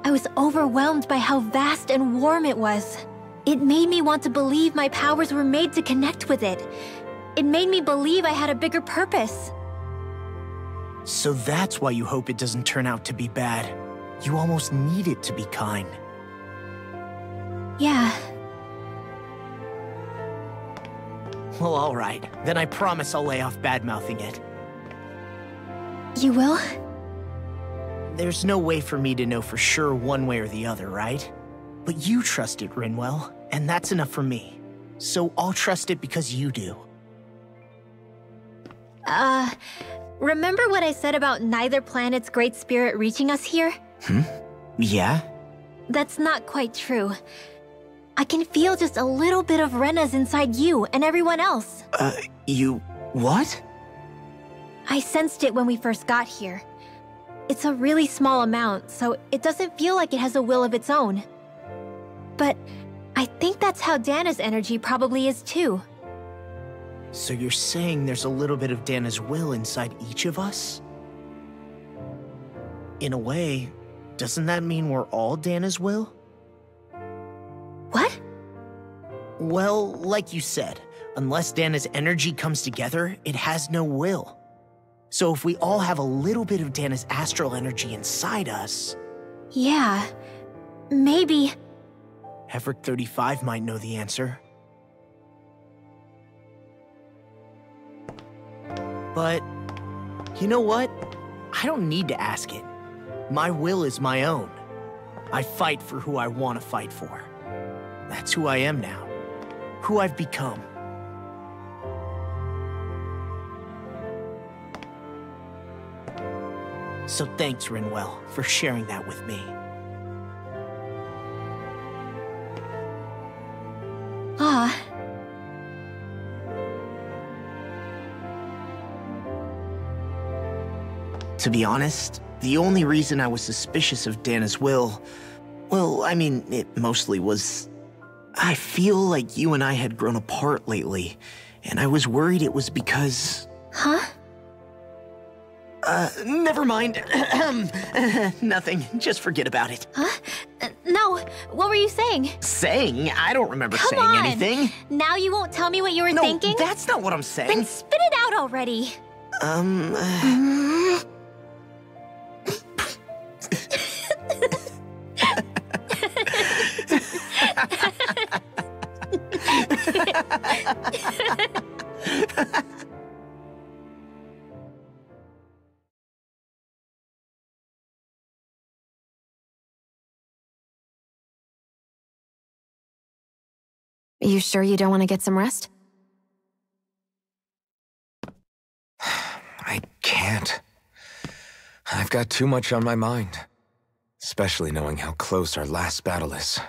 I was overwhelmed by how vast and warm it was. It made me want to believe my powers were made to connect with it. It made me believe I had a bigger purpose. So that's why you hope it doesn't turn out to be bad. You almost need it to be kind. Yeah. Well, alright. Then I promise I'll lay off bad-mouthing it. You will? There's no way for me to know for sure one way or the other, right? But you trust it, Rinwell, and that's enough for me. So I'll trust it because you do. Remember what I said about neither planet's great spirit reaching us here? Yeah? That's not quite true. I can feel just a little bit of Rena's inside you and everyone else. You... what? I sensed it when we first got here. It's a really small amount, so it doesn't feel like it has a will of its own. But I think that's how Dana's energy probably is too. So you're saying there's a little bit of Dana's will inside each of us? In a way, doesn't that mean we're all Dana's will? What? Well, like you said, unless Dana's energy comes together, it has no will. So if we all have a little bit of Dana's astral energy inside us... Yeah, maybe... Hefric 35 might know the answer. But, you know what? I don't need to ask it. My will is my own. I fight for who I want to fight for. That's who I am now. Who I've become. So thanks, Rinwell, for sharing that with me. Ah. To be honest, the only reason I was suspicious of Dana's will, well, I mean, it mostly was... I feel like you and I had grown apart lately, and I was worried it was because... Huh? Never mind. Nothing. Just forget about it. Huh? No, what were you saying? Saying? I don't remember Come saying on. anything. Now you won't tell me what you were thinking? No, that's not what I'm saying. Then spit it out already. You sure you don't want to get some rest? I can't. I've got too much on my mind. Especially knowing how close our last battle is.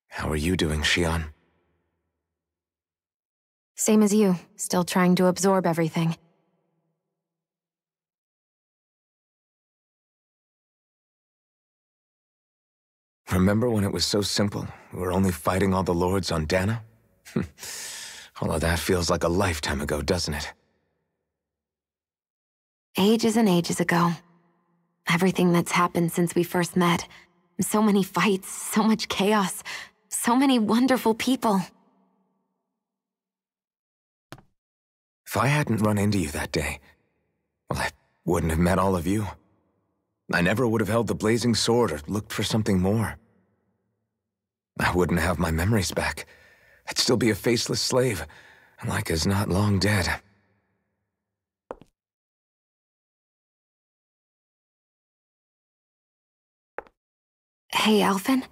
How are you doing, Xion? Same as you, still trying to absorb everything. Remember when it was so simple? We were only fighting all the lords on Dana? All of that feels like a lifetime ago, doesn't it? Ages and ages ago. Everything that's happened since we first met. So many fights, so much chaos, so many wonderful people. If I hadn't run into you that day, well, I wouldn't have met all of you. I never would have held the blazing sword or looked for something more. I wouldn't have my memories back. I'd still be a faceless slave, like as not long dead. Hey, Alphen.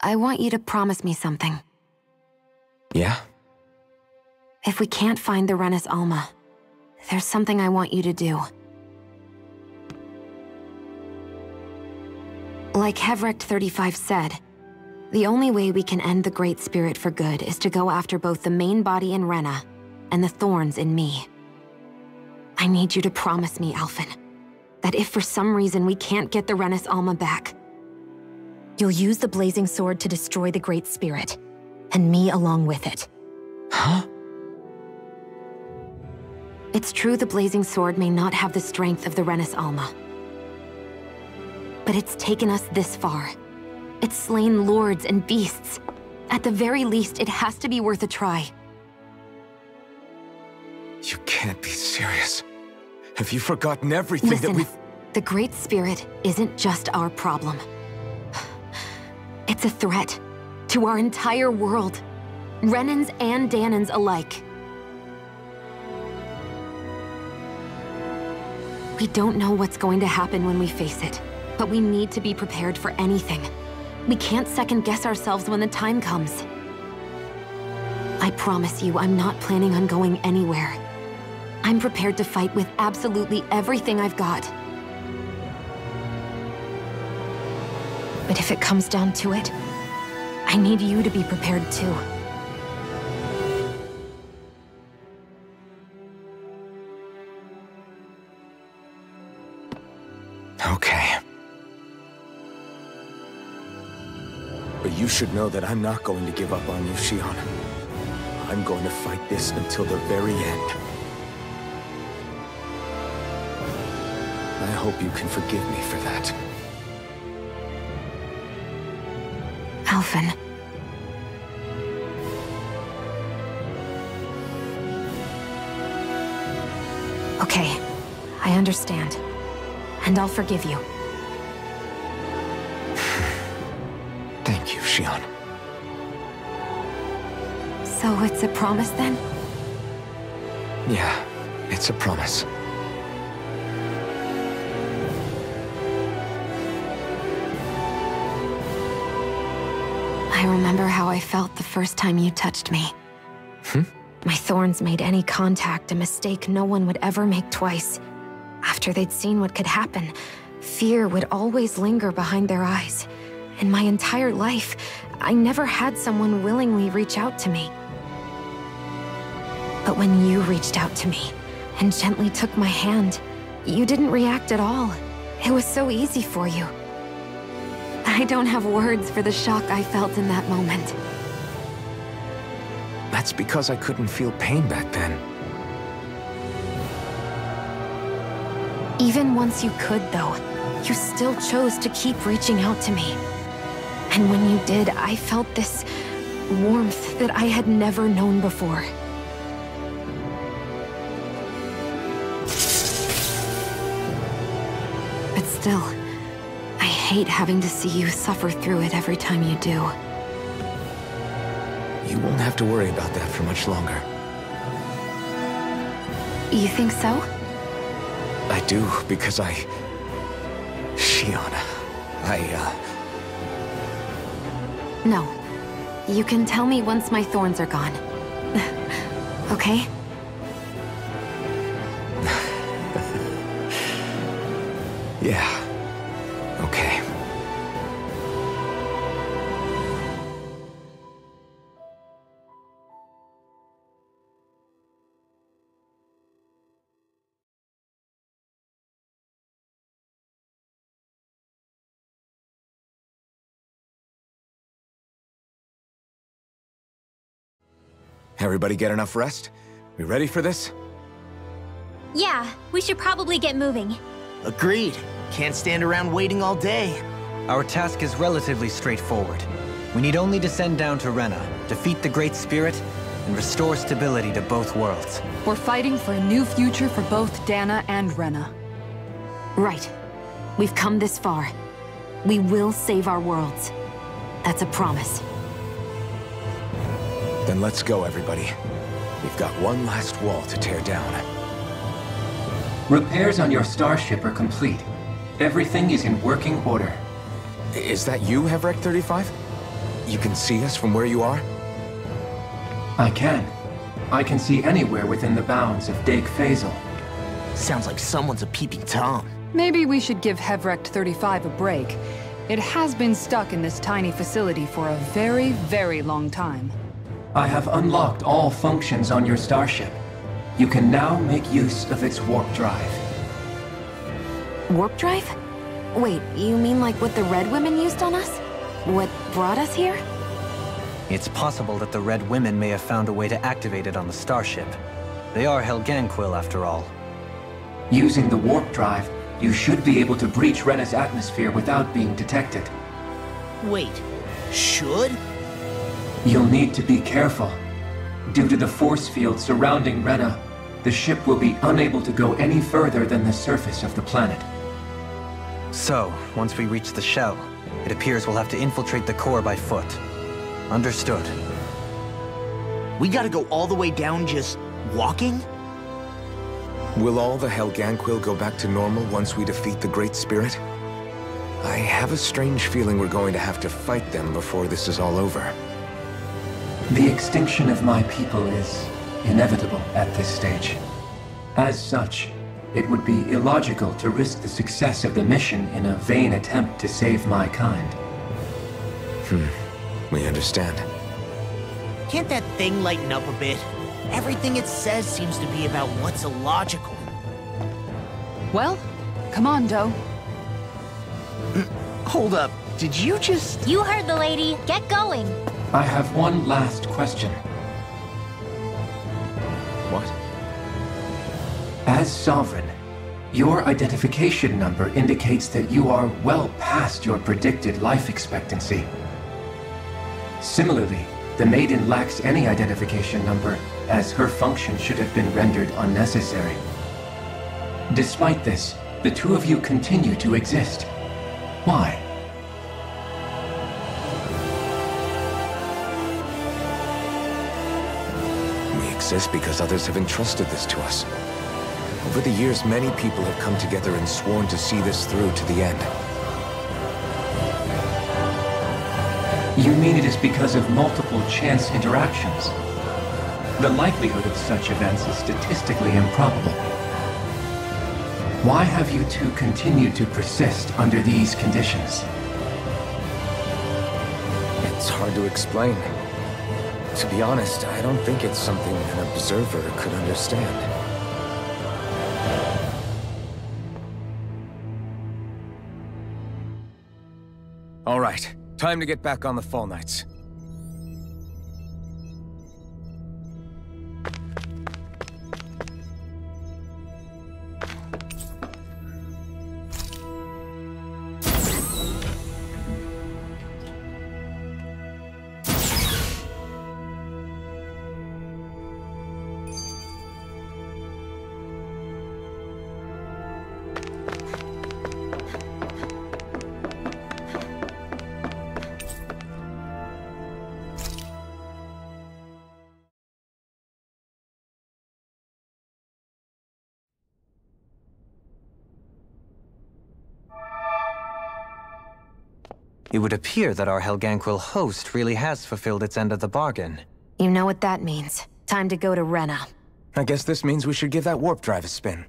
I want you to promise me something. Yeah? If we can't find the Renis Alma, there's something I want you to do. Like Hevrecht 35 said, the only way we can end the Great Spirit for good is to go after both the main body in Rena and the thorns in me. I need you to promise me, Alphen, that if for some reason we can't get the Renis Alma back, you'll use the blazing sword to destroy the Great Spirit, and me along with it. Huh? It's true the blazing sword may not have the strength of the Renis Alma, but it's taken us this far. It's slain lords and beasts. At the very least, it has to be worth a try. You can't be serious. Have you forgotten everything Listen, that we've... The Great Spirit isn't just our problem. It's a threat to our entire world. Renans and Danans alike. We don't know what's going to happen when we face it, but we need to be prepared for anything. We can't second-guess ourselves when the time comes. I promise you, I'm not planning on going anywhere. I'm prepared to fight with absolutely everything I've got. But if it comes down to it, I need you to be prepared too. Okay. But you should know that I'm not going to give up on you, Shion. I'm going to fight this until the very end. I hope you can forgive me for that. Alphen. Okay, I understand. And I'll forgive you. Thank you, Shion. So it's a promise then? Yeah, it's a promise. I remember how I felt the first time you touched me. My thorns made any contact a mistake no one would ever make twice. After they'd seen what could happen, fear would always linger behind their eyes. In my entire life, I never had someone willingly reach out to me. But when you reached out to me and gently took my hand, you didn't react at all. It was so easy for you. I don't have words for the shock I felt in that moment. That's because I couldn't feel pain back then. Even once you could, though, you still chose to keep reaching out to me. And when you did, I felt this warmth that I had never known before. But still, I hate having to see you suffer through it every time you do. You won't have to worry about that for much longer. You think so? I do, because Shion, No. You can tell me once my thorns are gone. Okay? Yeah. Okay. Everybody get enough rest? We ready for this? Yeah, we should probably get moving. Agreed. Can't stand around waiting all day. Our task is relatively straightforward. We need only descend down to Rena, defeat the Great Spirit, and restore stability to both worlds. We're fighting for a new future for both Dana and Rena. Right. We've come this far. We will save our worlds. That's a promise. Then let's go, everybody. We've got one last wall to tear down. Repairs on your starship are complete. Everything is in working order. Is that you, Hevrek 35? You can see us from where you are? I can. I can see anywhere within the bounds of Dake Faisal. Sounds like someone's a peeping Tom. Maybe we should give Hevrek 35 a break. It has been stuck in this tiny facility for a very, very long time. I have unlocked all functions on your starship. You can now make use of its warp drive. Warp drive? Wait, you mean like what the Red Women used on us? What brought us here? It's possible that the Red Women may have found a way to activate it on the starship. They are Helganquil, after all. Using the warp drive, you should be able to breach Rena's atmosphere without being detected. Wait, should? You'll need to be careful. Due to the force field surrounding Rena, the ship will be unable to go any further than the surface of the planet. So, once we reach the shell, it appears we'll have to infiltrate the core by foot. Understood. We gotta go all the way down just walking? Will all the Helganquil go back to normal once we defeat the Great Spirit? I have a strange feeling we're going to have to fight them before this is all over. The extinction of my people is inevitable at this stage. As such, it would be illogical to risk the success of the mission in a vain attempt to save my kind. We understand. Can't that thing lighten up a bit? Everything it says seems to be about what's illogical. Well, come on, Doe. Hold up, did you just... You heard the lady. Get going. I have one last question. What? As Sovereign, your identification number indicates that you are well past your predicted life expectancy. Similarly, the Maiden lacks any identification number, as her function should have been rendered unnecessary. Despite this, the two of you continue to exist. Why? We exist because others have entrusted this to us. Over the years, many people have come together and sworn to see this through to the end. You mean it is because of multiple chance interactions? The likelihood of such events is statistically improbable. Why have you two continued to persist under these conditions? It's hard to explain. To be honest, I don't think it's something an observer could understand. All right, time to get back on the Fall Knights. It would appear that our Helganquil host really has fulfilled its end of the bargain. You know what that means. Time to go to Rena. I guess this means we should give that warp drive a spin.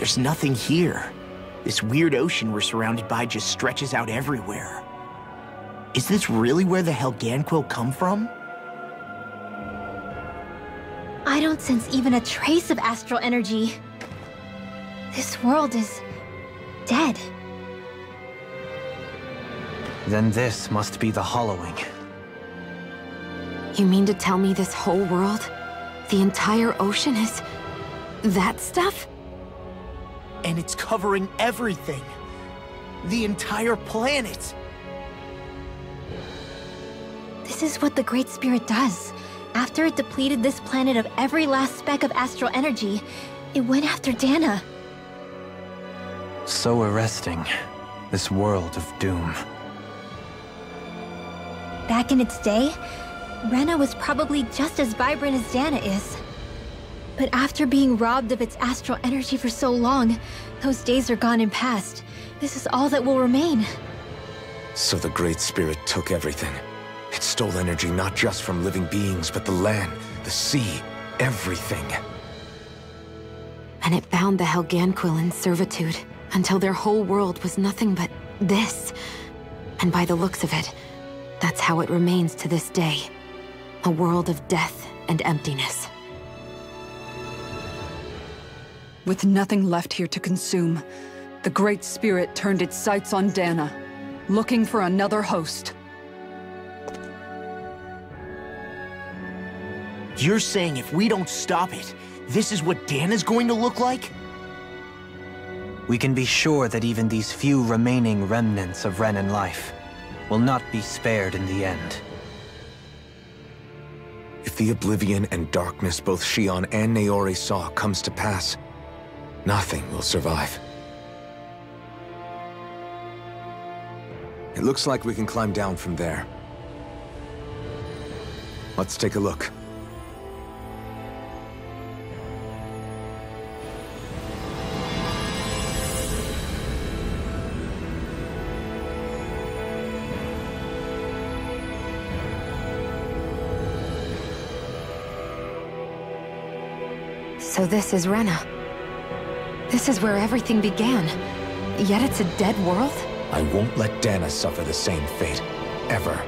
there's nothing here. This weird ocean we're surrounded by just stretches out everywhere. Is this really where the Helganquil come from? I don't sense even a trace of astral energy. This world is dead. Then this must be the hollowing. You mean to tell me this whole world, the entire ocean is that stuff? And it's covering everything. The entire planet. This is what the Great Spirit does. After it depleted this planet of every last speck of astral energy, it went after Dana. So arresting. This world of doom. Back in its day, Rena was probably just as vibrant as Dana is. But after being robbed of its astral energy for so long, those days are gone and past. This is all that will remain. So the Great Spirit took everything. It stole energy not just from living beings, but the land, the sea, everything. And it bound the Helganquil in servitude, until their whole world was nothing but this. And by the looks of it, that's how it remains to this day. A world of death and emptiness. With nothing left here to consume, the Great Spirit turned its sights on Dana, looking for another host. You're saying if we don't stop it, this is what Dana's going to look like? We can be sure that even these few remaining remnants of Renan life will not be spared in the end. If the oblivion and darkness both Shion and Naori saw comes to pass, nothing will survive. It looks like we can climb down from there. Let's take a look. So this is Rena. This is where everything began. Yet it's a dead world? I won't let Dana suffer the same fate. Ever.